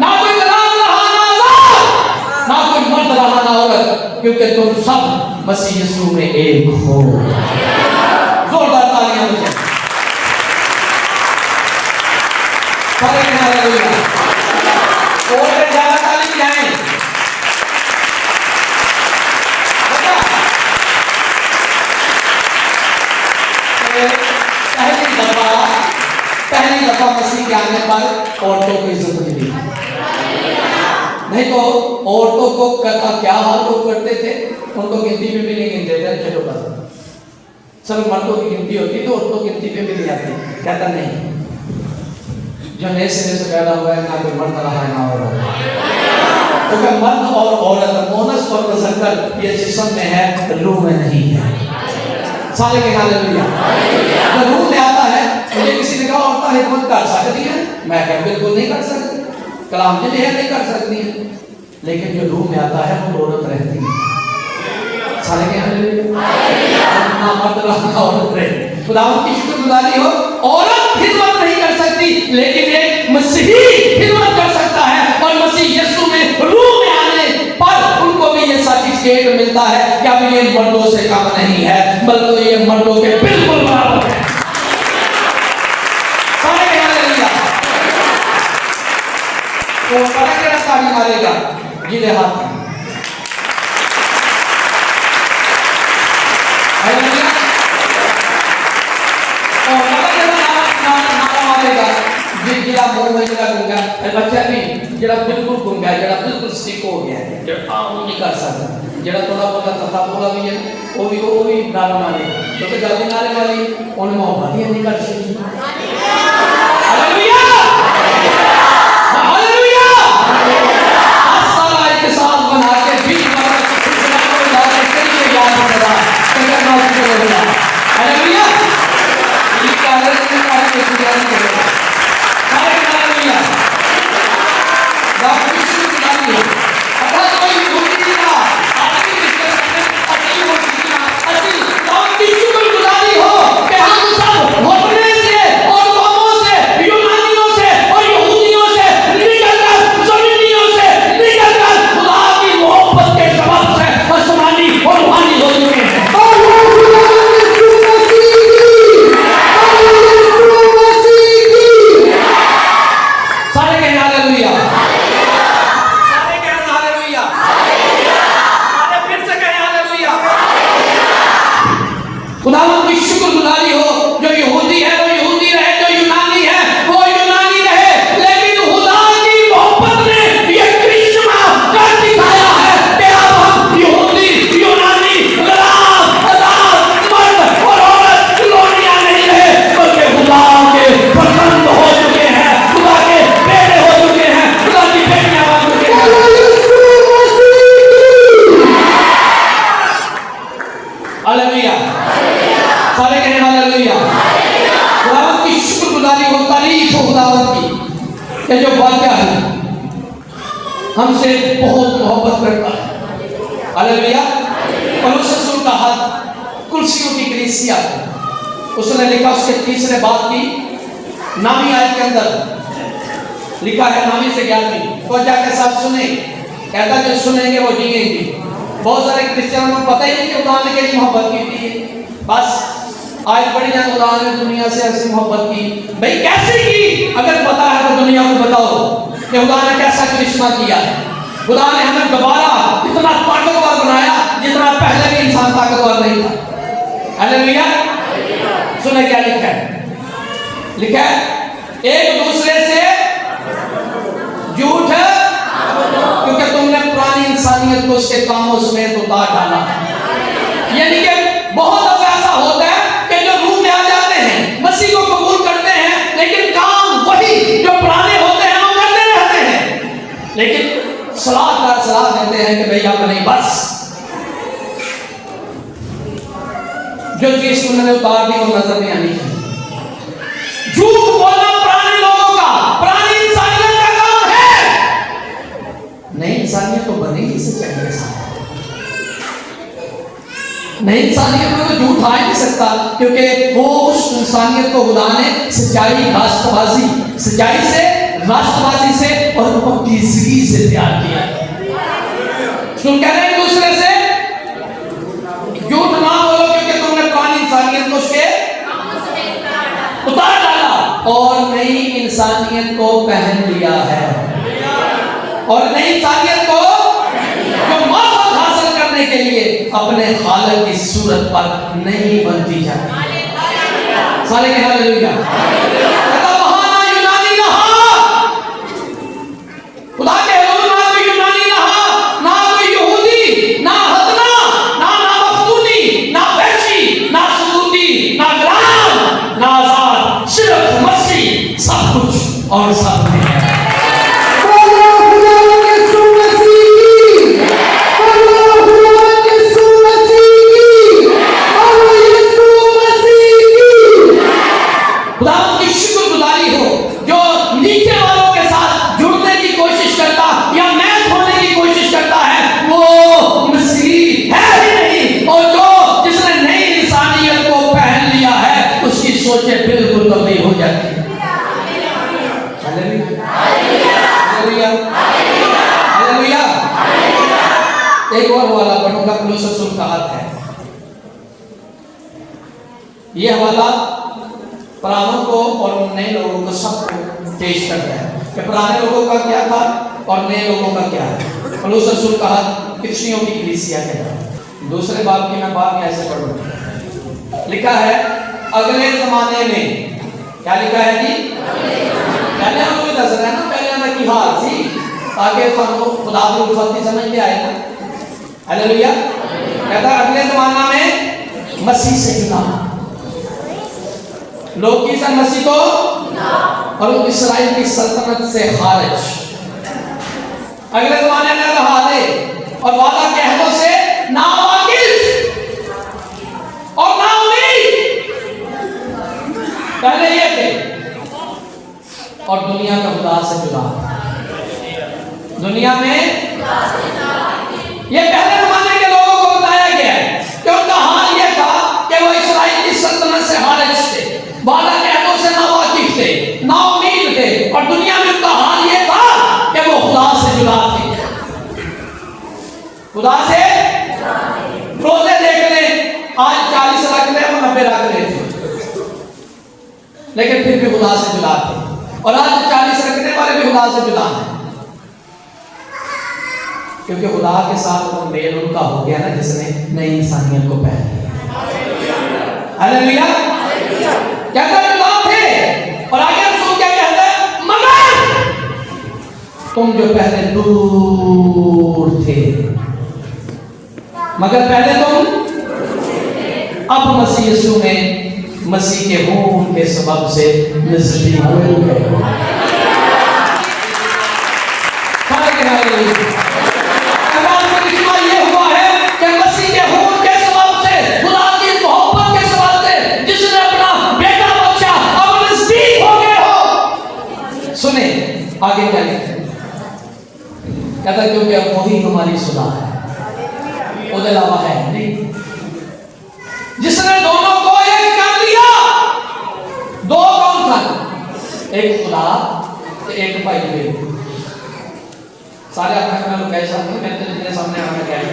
गुलाम रहा ना आजाद, ना कोई मर्द रहा ना औरत, क्योंकि तुम सब मसीह यीशु में एक हो। जोरदार तालियां बजाएं। हालेलुया। और पर औरतों को इज्जत मिली। नहीं तो औरतों को का क्या हाल लोग करते थे, उनको गिनती में भी नहीं गिनते थे। चलो बस सब मर्दों की गिनती होती तो औरतों की गिनती में भी नहीं आती। कहता नहीं, जो नए सिरे से पैदा हुआ है ना कोई मर्द रहा है ना औरत, तो क्या मर्द और औरत मोनस और तसक्कर ये जिस्म में है, रूह में नहीं है। सारे के हालेलुया। अगर रूह में आता है, मुझे किसी ने कहा औरत हिकमत कर सकती है, मैं क्या बिल्कुल नहीं कर सकती, कलाम के लिए नहीं कर सकती है, लेकिन जो रूह में आता है वो औरत रहती है। सारे के हालेलुया। ना मर्द ना औरत रहे। खुदावंद की शुक्रगुजारी हो। औरत हिकमत नहीं कर सकती, लेकिन एक मसीही हिकमत कर सकता है, और मसीह यीशु में रूह में आने पर उनको भी ये सर्टिफिकेट मिलता है कि अब ये मर्दों से कम नहीं है, बल्कि ये मर्दों के बिल्कुल बराबर है। सारे के हालेलुया। तो पता क्या ताली मारेगा जिले हाथ में। हालेलुया। और पता क्या नारा मारेगा जिला मुंह में जिला गुंगा बच्चा भी जरा बिल्कुल गुंगा जरा बिल्कुल स्टिक हो गया है, जरा नहीं कर सकता, जरा थोड़ा बहुत तथा बोला भी है वो भी नारा मारेगा, क्योंकि जल्दी नारे वाली उन मोहब्बत ही नहीं कर सकती। हालेलुया। हालेलुया। सारा एक साथ बना के भी याद करा हालेलुया। ये कारण में आज के सुधार करेगा। हालेलुया। बात विश्व की बात है। अगर कोई यहूदी था, आपकी डिस्कशन में असली होती ना, असली कौन की शुक्रगुजारी हो कि हम सब होने से और कौमों से, यूनानियों से और यहूदियों से निकलकर, ज़मीनियों से निकलकर खुदा की मोहब्बत के सबब से आसमानी और रूहानी हो चुके हैं। खुदावंद की शुक्रगुजारी हो। जो यहूदी है वो यहूदी रहे, जो यूनानी है वो यूनानी रहे, लेकिन खुदा की मोहब्बत ने ये करिश्मा कर दिखाया है कि अब हम यहूदी, यूनानी, गुलाम, आजाद, मर्द और औरत लोनिया नहीं रहे, बल्कि खुदा के पसंद हो चुके हैं, खुदा के बेटे हो चुके हैं, खुदा की बेटियां बन चुके हैं। हालेलुया। सारे कहने हालेलुया। खुदावंद की शुक्रगुजारी हो, तारीफ हो खुदावंद की। ये जो वाक़या है हमसे बहुत मोहब्बत करता है। हालेलुया। पौलुस रसूल का हाथ कुर्सियों की कलीसिया, उसने लिखा उसके तीसरे बात की नामी आयत के अंदर लिखा है, नामी से 11वीं, तो जाके साथ सुने, कहता जो सुनेंगे वो जिएंगे। बहुत सारे क्रिश्चियनों को पता ही नहीं कि खुदा ने कैसी मोहब्बत की थी, बस आज बड़ी जान खुदा ने दुनिया से ऐसी मोहब्बत की। भाई कैसे की? अगर पता है तो दुनिया को बताओ कि खुदा ने कैसा करिश्मा किया है। खुदा ने हमें दोबारा इतना ताकतवर बनाया जितना पहले भी इंसान ताकतवर नहीं था। हालेलुया। सुने क्या लिखा है? लिखा है एक दूसरे से झूठ, क्योंकि तुमने पुरानी इंसानियत को उसके कामों समेत उतार डाला। यानी कि बहुत दफा ऐसा होता है कि जो रूह में आ जाते हैं, मसीह को कबूल करते हैं, लेकिन काम वही जो पुराने होते हैं वो करते रहते हैं, लेकिन सलाह देते हैं कि भैया नहीं, बस जो चीज तुमने उतार दी वो नजर नहीं आनी चाहिए। झूठ बोलना पुराने लोगों का, पुरानी इंसानियत का काम है। नई इंसानियत तो बनेगी सच्चाई के साथ। नई इंसानियत में तो झूठ आ ही नहीं सकता, क्योंकि वो उस इंसानियत को खुदा ने सच्चाई रास्तबाजी से और पक्कीज़गी से तैयार किया। सुन कह रहे हैं दूसरे से झूठ ना बोलो, क्योंकि तुमने पुरानी इंसानियत को उसके उतार डाला और नई इंसानियत को पहन लिया है। और नई इंसानियत को जो मौत हासिल करने के लिए अपने हालत की सूरत पर नहीं बनती जाती। सारे के हालेलुया। वहाँ ना यूनानी रहा और सब में है। खुदावंद की शुक्रगुजारी हो जो नीचे वालों के साथ जुड़ने की कोशिश करता या मैच होने की कोशिश करता है, वो मसीह है ही नहीं। और जो जिसने नई इंसानियत को पहन लिया है, उसकी सोचें बिल्कुल तब्दील हो जाती है। Hallelujah, hallelujah. एक और हवाला पढ़ूंगा, कुलुस्सी रसूल का हाथ है। ये हवाला पुरानों को और नए लोगों को सबको पेश करता है कि पुराने लोगों का क्या था और नए लोगों का क्या है। कुलुस्सी रसूल का हाथ किस्सियों की कलीसिया के नाम। दूसरे बाब की मैं बात में ऐसे पढ़ूंगा, लिखा है अगले जमाने में। क्या लिखा है जी? पहले हम लोग दस रहे ना, पहले ना की हाल सी ताकि सानू खुदा की उल्फत समझ के आए ना। हालेलुया। कहता अगले जमाना में मसीह से जुड़ा लोग की सन मसीह को और इस्राएल की सल्तनत से खारिज। अगले जमाने में हाले और वादा कहतों से नावाकिफ और नाउमीद पहले ये थे, और दुनिया का खुदा से जुड़ा। दुनिया में ये पहले जमाने के लोगों को बताया गया है कि उनका हाल ये था कि वो इस्राएल की सल्तनत से खारिज थे, वादा कहतों से नावाकिफ थे, नाउमीद थे, और दुनिया में उनका हाल ये था कि वो खुदा से जुड़ा थे। खुदा से रोजे देख ले, आज 40 रख ले, 90 रख ले, लेकिन फिर भी खुदा से जुड़ा थे। और आज 40 रखने वाले भी खुदा से जुड़ा हैं, क्योंकि खुदा के साथ वो मेल उनका हो गया ना, जिसने नई इंसानियत को पहन लिया। हालेलुया। कहता जुड़ा थे, और आगे रसूल क्या कहता है? मगर तुम जो पहले दूर थे, मगर पहले तुम अब मसीह यीशु में मसीह के खून के सबब से नजदीक हो गए। ये हुआ है कि मसीह के खून के सबब से, खुदा की मोहब्बत के सबब से, जिसने अपना बेटा बच्चा अब नजदीक हो गए हो। सुने आगे क्या लिखा है? कहता क्योंकि अब वही हमारी सुना है, उसके अलावा है नहीं। जिसने दोनों को एक कर लिया। दो कौन था? एक खुदा, एक भाई बहन। सारे अपने लोग कैसा नहीं, मैं तेरे सामने आने क्या है,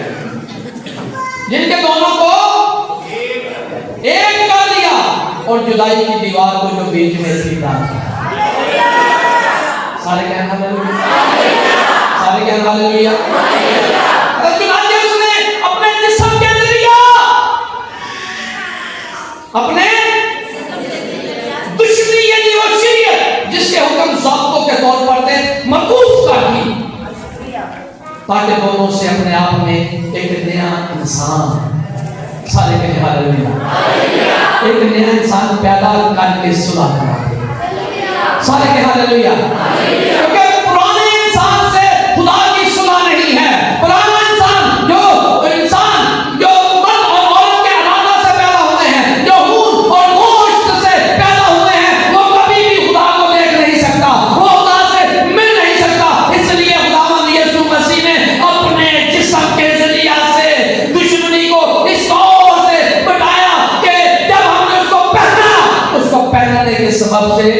जिनके दोनों को एक कर दिया और जुदाई की दीवार को जो बीच में थी डाल। सारे क्या हालेलुया, सारे क्या हालेलुया। अपने जिस्म के जरिए, अपने दुश्मनी यानी वो शरीयत जिसके हुक्म ज़ाब्तों के तौर पर थे, मकूफ कर दी, ताकि दोनों से अपने आप में एक नया इंसान, सारे के हालेलुया, एक नया इंसान पैदा करके सुला करा। सारे के हालेलुया। क्योंकि पुराने इंसान से खुदा की सुला नहीं है। पुराना इंसान जो मर्द और औरत के अलावा से पैदा हुए हैं, जो खून और गोश्त से पैदा हुए हैं, वो कभी भी खुदा को देख नहीं सकता, वो खुदा से मिल नहीं सकता। इसलिए खुदावंद यीशु मसीह ने अपने जिस्म के जरिए से दुश्मनी को इस तौर से बताया कि जब हमने उसको पहनने के सबब से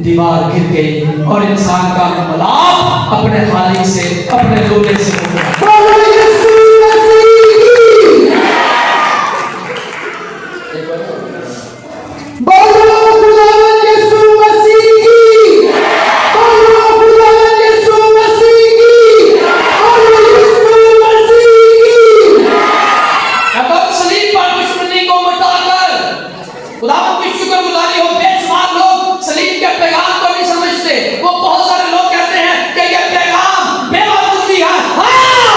दीवार गिर गई और इंसान का मिलाप अपने खाली से, अपने लोले से हो गया। वो बहुत सारे लोग कहते हैं कि ये पैगाम बेवकूफी है। हाँ,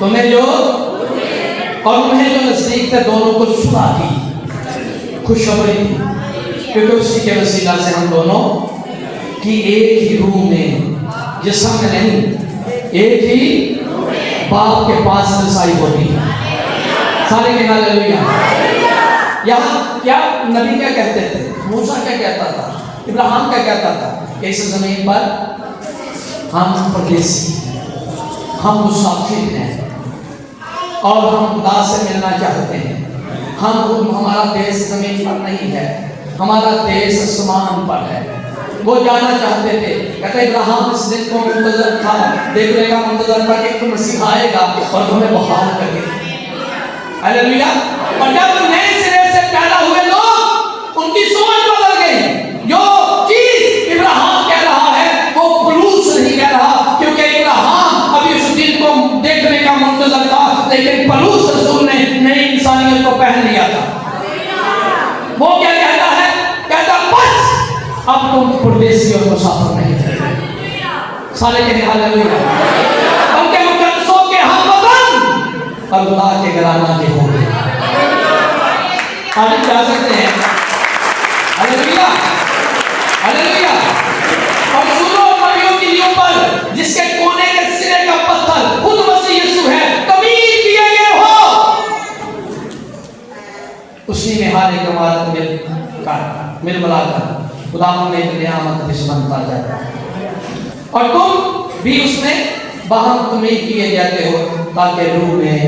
तुम्हें जो और उन्हें जो नजदीक थे दोनों को सुना दी खुशखबरी दी, क्योंकि उसी के वसीला से हम दोनों की एक ही रूह में, जिस्म में नहीं, एक ही बाप के पास रसाई होती है। सारे के हालेलुया। यहाँ क्या नबी क्या कहते थे, मूसा क्या कहता था, इब्राहिम क्या कहता था, इस जमीन पर हम परदेसी, हम मुसाफिर हैं और हम खुदा से मिलना चाहते हैं। हमारा देश जमीन पर नहीं है, हमारा देश आसमान पर है। वो जाना चाहते थे। कहते इब्राहिम इस दिन को मुंतजर था, देखने का मुंतजर था कि मसीह आएगा और तुम्हें बहाल करेगा। हालेलुया। और जब नए सिरे से पैदा हुए लोग, उनकी सोच बदल गई। जो चीज इब्राहिम कह रहा है वो पलूस नहीं कह रहा, क्योंकि इब्राहिम अभी उस दिन को देखने का मुंतजर था, लेकिन पलूस रसूल ने नई इंसानियत को पहन लिया था। वो क्या कहता है, कहता बस अब तुम परदेसी और मुसाफिर नहीं थे। साले के हालेलुया। उनके मुकद्दसों के हम वतन और खुदा के घराना के हो गए। आगे जा सकते हैं। Hallelujah, hallelujah. और सुनो नबियों की नींव पर जिसके कोने के सिरे का पत्थर खुद मसीह यीशु है, तमीर किए गए हो, उसी में हर एक बात मिल मिलाकर खुदा में एक नया मकदस बनता जाता है। और तुम भी उसमें बाहम तुम्हें किए जाते हो, ताकि रूह में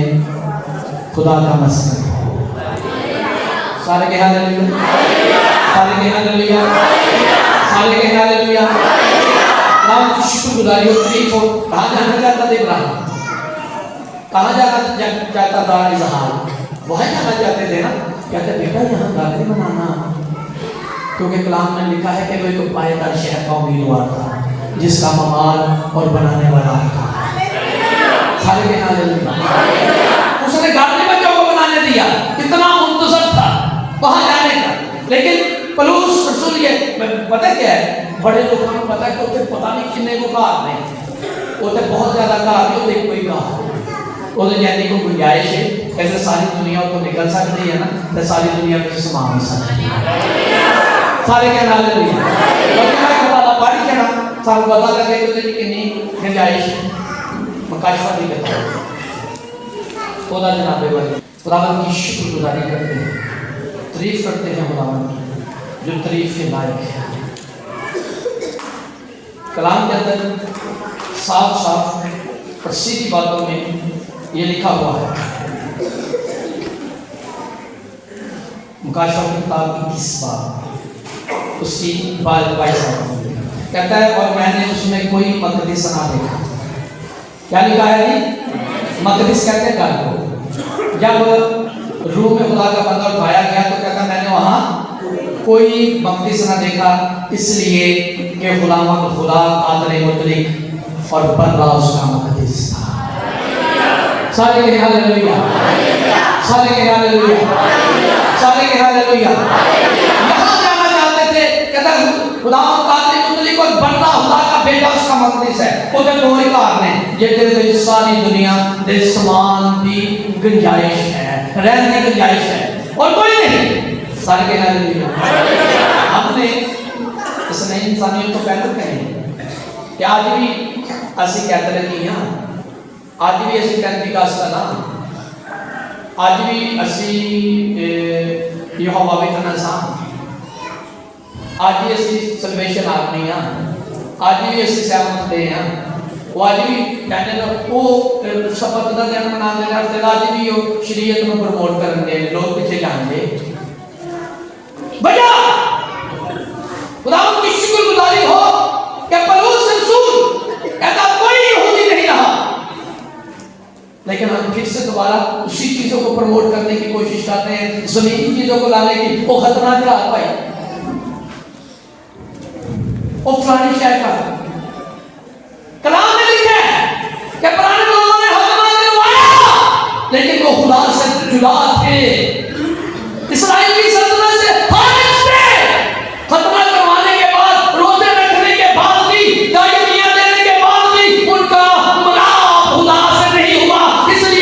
खुदा का मस्कन हो। सारे के हालेलुया, सारे के हालेलुया, सारे के हालेलुया। नाम की शुक्रगुजारी हो, तारीफ हो। कहाँ जाना चाहता था इब्राहिम, कहाँ जाना चाहता था इसहाक, वहाँ जाना चाहते थे ना। कहते बेटा यहाँ गाड़ी बनाना, क्योंकि कलाम में लिखा है कि वो एक पायदार शहर का उम्मीदवार था, जिसका ममाल और बनाने वाला था। सारे के हालेलुया। उसने गाड़ी बच्चों को बनाने दिया, कितना मुंतजर था वहां जाने का। लेकिन पलूस रसूल ये पता क्या है, बड़े लोगों को पता है कि पता नहीं कितने को कहा नहीं, वो तो बहुत ज्यादा कहा नहीं, वो कोई कहा वो तो जाने को गुंजाइश है। ऐसे सारी दुनिया तो निकल सकती है ना, तो सारी दुनिया में समा नहीं सकती। सारे के हालेलुया। पता पढ़ के ना सारे पता लगे तो कितनी गुंजाइश है। मकाशवा भी कहता है खुदा जनाबे वाले खुदावन की शुक्रगुजारी करते हैं, तारीफ करते हैं खुदावन की जो तारीफ के लायक है। कलाम के अंदर साफ साफ और सीधी बातों में ये लिखा हुआ है। मुकाशवा की किताब की 20 बार उसकी बाईस कहता है, और मैंने उसमें कोई मकदस ना देखा। क्या लिखा है जी? मकदस कहते हैं घर को। जब रूह में खुदा का बंदा उठाया गया तो कहता मैंने वहां कोई मकदस ना देखा, इसलिए कि खुदावंद खुदा कादर मुतलिक और बंदा उसका मकदस था। सारे के हालेलुया, सारे के हालेलुया, सारे के हालेलुया। यहाँ जाना चाहते थे, कहता खुदा कादर मुतलिक और बंदा खुदा का बेटा उसका मकदस है। उधर दो ही कारण है, ये सारी दुनिया दे समान की गुंजाइश है, रहने की गुंजाइश है और कोई नहीं। सारे के हालेलुया। हमने इस नई इंसानियत को पहले कहें कि आज भी असि कहते रहती हैं, आज भी असी पेंटिकॉस्ट का नाम, आज भी असी यहोवा विटनेस हां, आज भी असी सल्वेशन आर्मी हां, आज भी असी सेवंथ डे हां, वो आज भी कहते वो शपथ का दिन मनाते हैं, आज भी वो शरीयत को प्रमोट करेंगे, लोग पीछे जाएंगे। भैया खुदावंद की शुक्रगुजारी हो कि पलूस रसूल कहता कोई यहूदी नहीं रहा, लेकिन हम फिर से दोबारा उसी चीजों को प्रमोट करने की कोशिश करते हैं, जमीनी चीजों को लाने की। वो खतरनाक रहा भाई, वो पुरानी शहर का कलाम में लिखा है कि पुराने लोगों ने खतरनाक करवाया, लेकिन वो खुदा से जुदा थे। इस्राएल की सल्तनत से खतना करवाने के बाद, रोजे रखने के बाद भी, दायित्व देने के बाद भी उनका मिलाप खुदा से नहीं हुआ। इसलिए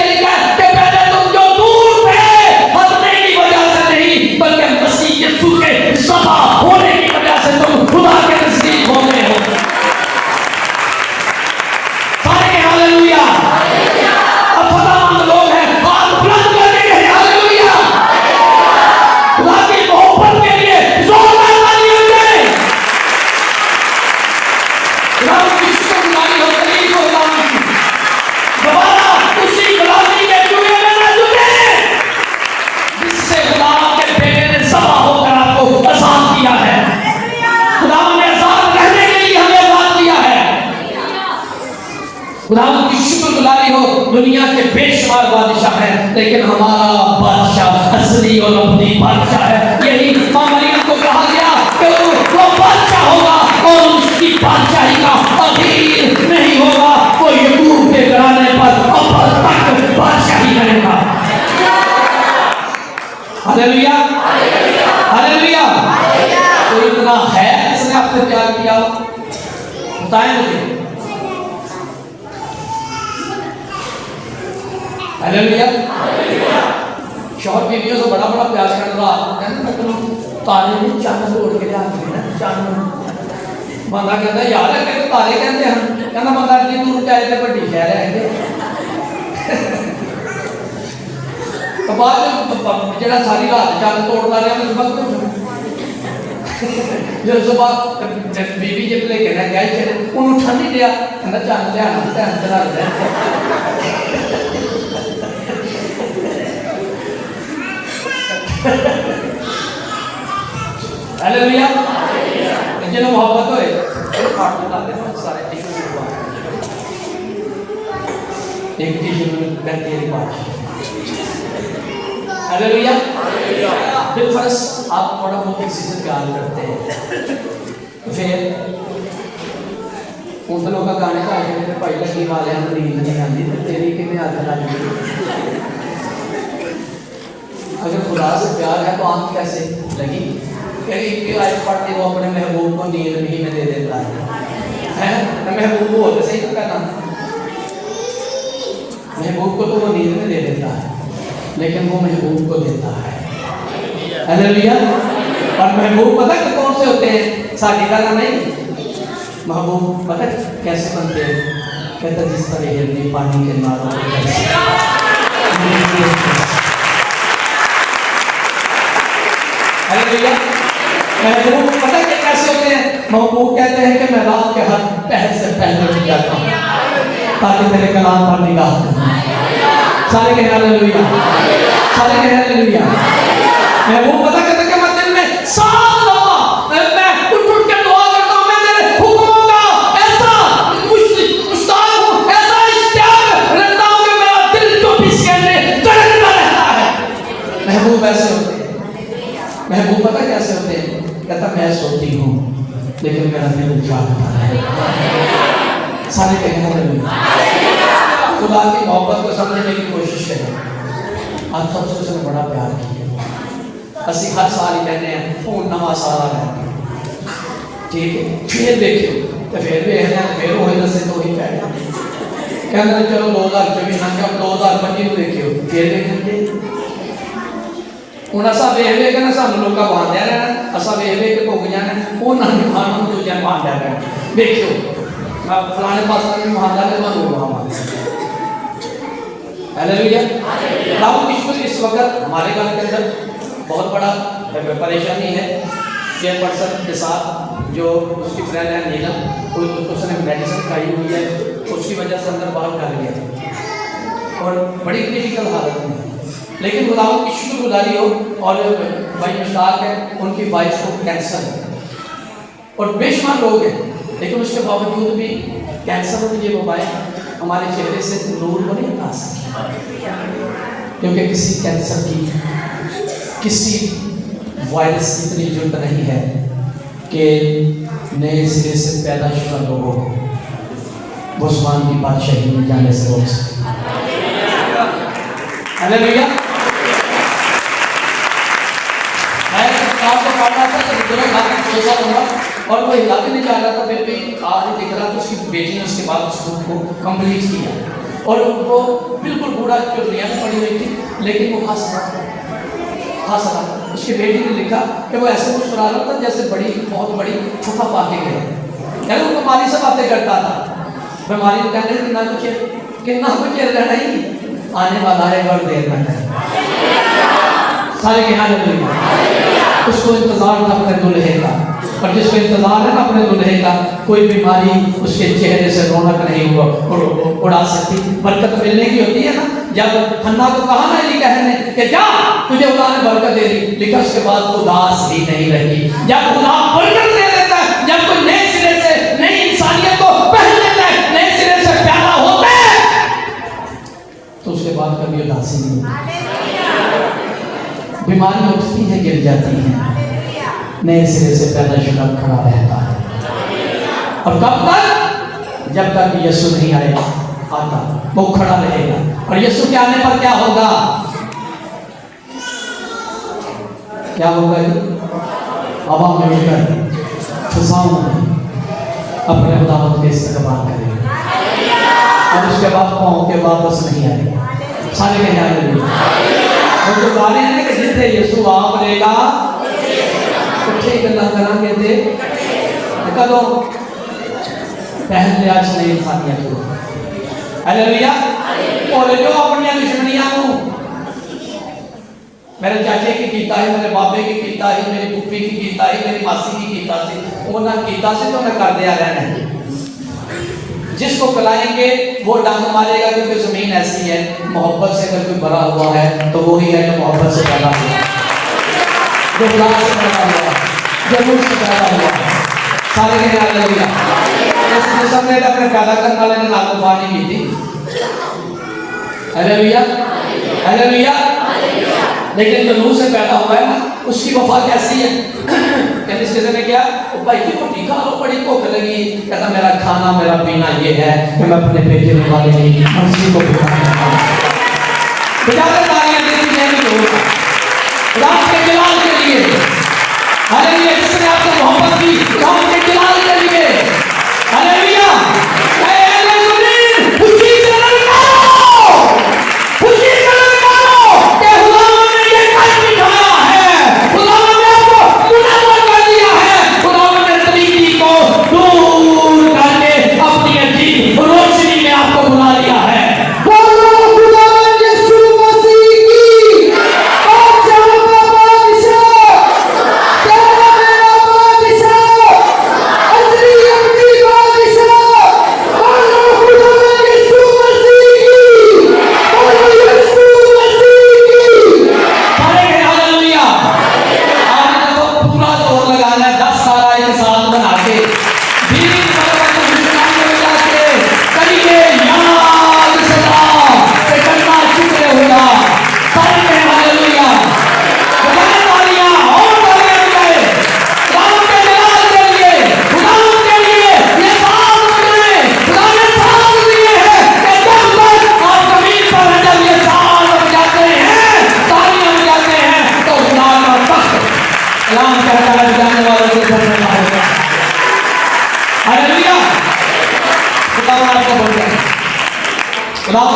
खुदावंद की शुक्रगुजारी हो। दुनिया के बेशुमार बादशाह हैं, लेकिन हमारा बादशाह असली और अपनी बादशाह है। यही मां मरियम को कहा गया कि वो बादशाह होगा और उसकी बादशाही का अधीन नहीं होगा। वो यकूब के घराने पर अब तक बादशाही करेगा। Hallelujah, hallelujah. तो इतना है इसने आपसे प्यार किया, बताएं मुझे। हालेलुया। शौहर बीवियों से बड़ा बड़ा प्यार कर रहा है, तारे ने चांद तोड़ के लिया चांद। बंदा कहता यार है कि तारे कहते हैं, कहना बंदा इतनी दूर जाए तो बड़ी शहर है। तो बाद जो सारी रात चांद तोड़ता रहा उस वक्त जो सुबह बीबी जब लेके ना गए उन्होंने ठंड ही दिया, कहना चांद लिया हालेलुया। जिन्हें मोहब्बत होए पाठ बताते हैं सारे टिश्यू हुआ एक टिश्यू कहते हैं पाठ। हालेलुया। बिलफर्ज आप थोड़ा बहुत किसी से प्यार करते हैं, फिर उन लोगों का गाने का आगे भाई लगी वाले हम नींद नहीं आती तेरी कितने आदत लगी। अगर खुदा से प्यार है तो आंख कैसे लगी? कहीं आज पढ़ते वो अपने महबूब को नींद नहीं में दे देता है महबूब को होते सही तो कहना, महबूब को तो वो नींद में दे देता है, लेकिन वो महबूब को देता है। हालेलुया। और महबूब पता है कौन से होते हैं? साड़ी का नहीं, महबूब पता कैसे बनते हैं? कहता जिस तरह हिरनी पानी के नारों महबूब पता है कैसे होते हैं? महबूब कहते हैं कि मैं रात के हर पहर से पहले उठ जाता हूँ ताकि तेरे कलाम पर निगाह करूं। सारे कह हालेलुया, सारे कह हालेलुया। महबूब पता कहते कि मैं दिन में 7 दफा मैं उठ के दुआ करता हूँ, मैं तेरे हुक्मों का ऐसा मुश्ताक हूँ, ऐसा इश्तियाक रखता हूँ कि मेरा दिल 24 घंटे धड़कता रहता है। महबूब ऐसे होते हैं। महबूब पता कैसे होते हैं? कहता मैं सोती हूँ लेकिन मेरा दिल जागता है। सारे कहना खुदा की मोहब्बत को समझने की कोशिश करें। आप सबसे उसने बड़ा प्यार किया। असि हर साल ही कहते हैं फोन नवा सारा है, ठीक है, फिर देखियो तो फिर भी है फिर वही दसे तो ही पैदा कहते चलो 2024 ना 2025 को देखियो फिर देखेंगे। ਹੁਣ असा वेख वेख ना सानू लोग बांधे रहना, असा वेख वेख के भुग जाना, उन्होंने खाना दूजा बांधे रहना। देखियो फलाने पास बांधा तो मैं हालेलुया। इस वक्त हमारे घर के अंदर बहुत बड़ा परेशानी है। चेयरपर्सन के साथ जो उसकी फ्रेंड है नीलम, उसने मेडिसिन खाई हुई है, उसकी वजह से अंदर बाहर कर गया और बड़ी क्रिटिकल हालत में। लेकिन खुदावंद की शुक्रगुजारी हो और भाई मुश्ताक है, उनकी वाइफ को कैंसर है और बेशुमार लोग हैं, लेकिन उसके बावजूद भी कैंसर और ये वबाएं हमारे चेहरे से नूर को नहीं हटा सकती, क्योंकि किसी कैंसर की किसी वायरस की इतनी जरूरत नहीं है कि नए सिरे से पैदाशुदा लोगों को उस्मान की बादशाही में जाने से रोक सके। हालेलुया। और वो हिला नहीं जा रहा था, फिर भी आज दिख रहा था उसकी बेटी ने उसके बाद उसको कंप्लीट किया और वो बिल्कुल बूढ़ा दुनिया में पड़ी हुई थी, लेकिन वो हंस रहा। उसकी बेटी ने लिखा कि वो ऐसे मुस्कुरा रहा था जैसे बहुत बड़ी छुपा पाके गया, यानी वो बीमारी से बातें करता था। बीमारी कहने कितना कुछ रहना ही आने वाला है और देर में है। सारे के हाथ उसको इंतजार था अपने दुल्हे का, और जिसको इंतजार है ना अपने दुल्हे का, कोई बीमारी उसके चेहरे से रौनक नहीं उड़ा सकती। बरकत मिलने की होती है ना। जब हन्ना को कहा ना एली कहने कि जा तुझे खुदा ने बरकत दे दी, लिखा उसके बाद उदास ही नहीं रही। जब खुदा बरकत दे देता है, जब कोई नए सिरे से नई इंसानियत को पहन लेता है, नए सिरे से प्यारा होता बाद कभी उदासी नहीं होती। बीमारी उठती है, गिर जाती है, नए सिरे से पैदा शुदा खड़ा रहता है। और कब तक? जब तक यीशु नहीं आएगा, आता वो खड़ा रहेगा। और यीशु के आने पर क्या होगा? क्या होगा? हवा में उड़कर फिजाओं में अपने खुदावंद के इस्तकबाल करेगा और उसके बाद पाँव के वापस नहीं आएगा। सारे कहीं हालेलुया। वो जो गाने हैं कि जिथे यीशु आवेगा इकट्ठे गल्लां करांगे ते कदों पहले आज नई इंसानियत को। हालेलुया। और जो अपनी दुश्मनियां को मेरे चाचे की कीता है, मेरे बाबे की कीता है, मेरी पुप्पी की कीता है, मेरी मासी की कीता से वो ना कीता से तो मैं कर दिया रहना है। जिसको कलाएंगे वो डांग मारेगा, क्योंकि जमीन ऐसी है। मोहब्बत से अगर कोई भरा हुआ है तो वही है जो मोहब्बत से पैदा हुआ, जो प्यार से पैदा हुआ, जो नूर से पैदा हुआ। सारे के हालेलुया। इस जिस्म ने अपने पैदा करने वाले ने नागुबानी की थी। Hallelujah, hallelujah. लेकिन जो नूर से पैदा हुआ है ना, उसकी वफा कैसी है? कहते इस किसी ने क्या भाई की रोटी खा लो, बड़ी भूख लगी। कहता मेरा खाना मेरा पीना ये है कि मैं अपने भेजने वाले की मर्जी को बजाकर तालियां देती हैं रात के जलाल के लिए। हालेलुया। जिसने आपको मोहब्बत की रात के जलाल के लिए। हालेलुया।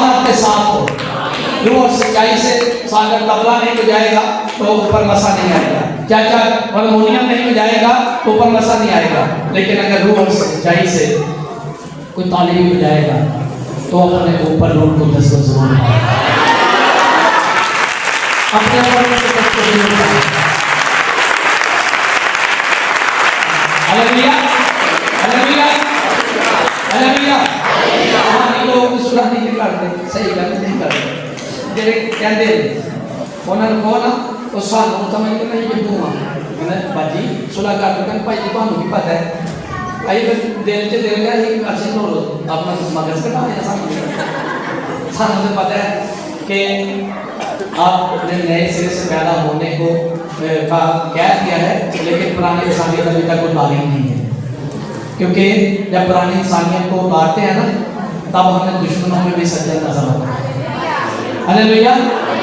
आपके साथ हो। रूह और सच्चाई से सागर तबला नहीं बजाएगा तो ऊपर नशा नहीं आएगा, चाचा हारमोनियम नहीं बजाएगा तो ऊपर नशा नहीं आएगा। लेकिन अगर रूह और सच्चाई से कोई ताली भी बजाएगा तो अपने ऊपर रूह को दस्तक जरूर आएगा। अपने ऊपर दस्तक जरूर आएगा। Hallelujah, hallelujah, hallelujah. लोग सुरानी नहीं करते, सही गल नहीं करते। जेरे कहते उन्होंने कहो ना तो सानू समझ के नहीं ये दूंगा मैंने बाजी सुलह कर दो भाई जी ਤੁਹਾਨੂੰ ਕੀ पता है आई फिर दिल च दिल गया कि अच्छे तो अपना मगज कटा या सानू तो पता है कि आप अपने नए सिरे से पैदा होने को का कह दिया है, लेकिन पुरानी इंसानियत अभी तक उतारी नहीं है। क्योंकि जब पुरानी इंसानियत को उतारते हैं ना तब हमें दुश्मनों में भी सज्जन नजर आता है। हालेलुया।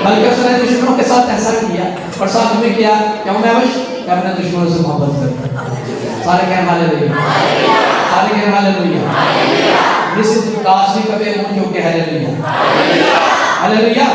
बल्कि उसने दुश्मनों के साथ ऐसा किया और साथ में किया क्यों? मैं अपने दुश्मनों से मोहब्बत करता। सारे कहें हालेलुया, सारे कहें hallelujah. This is God's way कभी मुंह क्यों के हालेलुया, हालेलुया।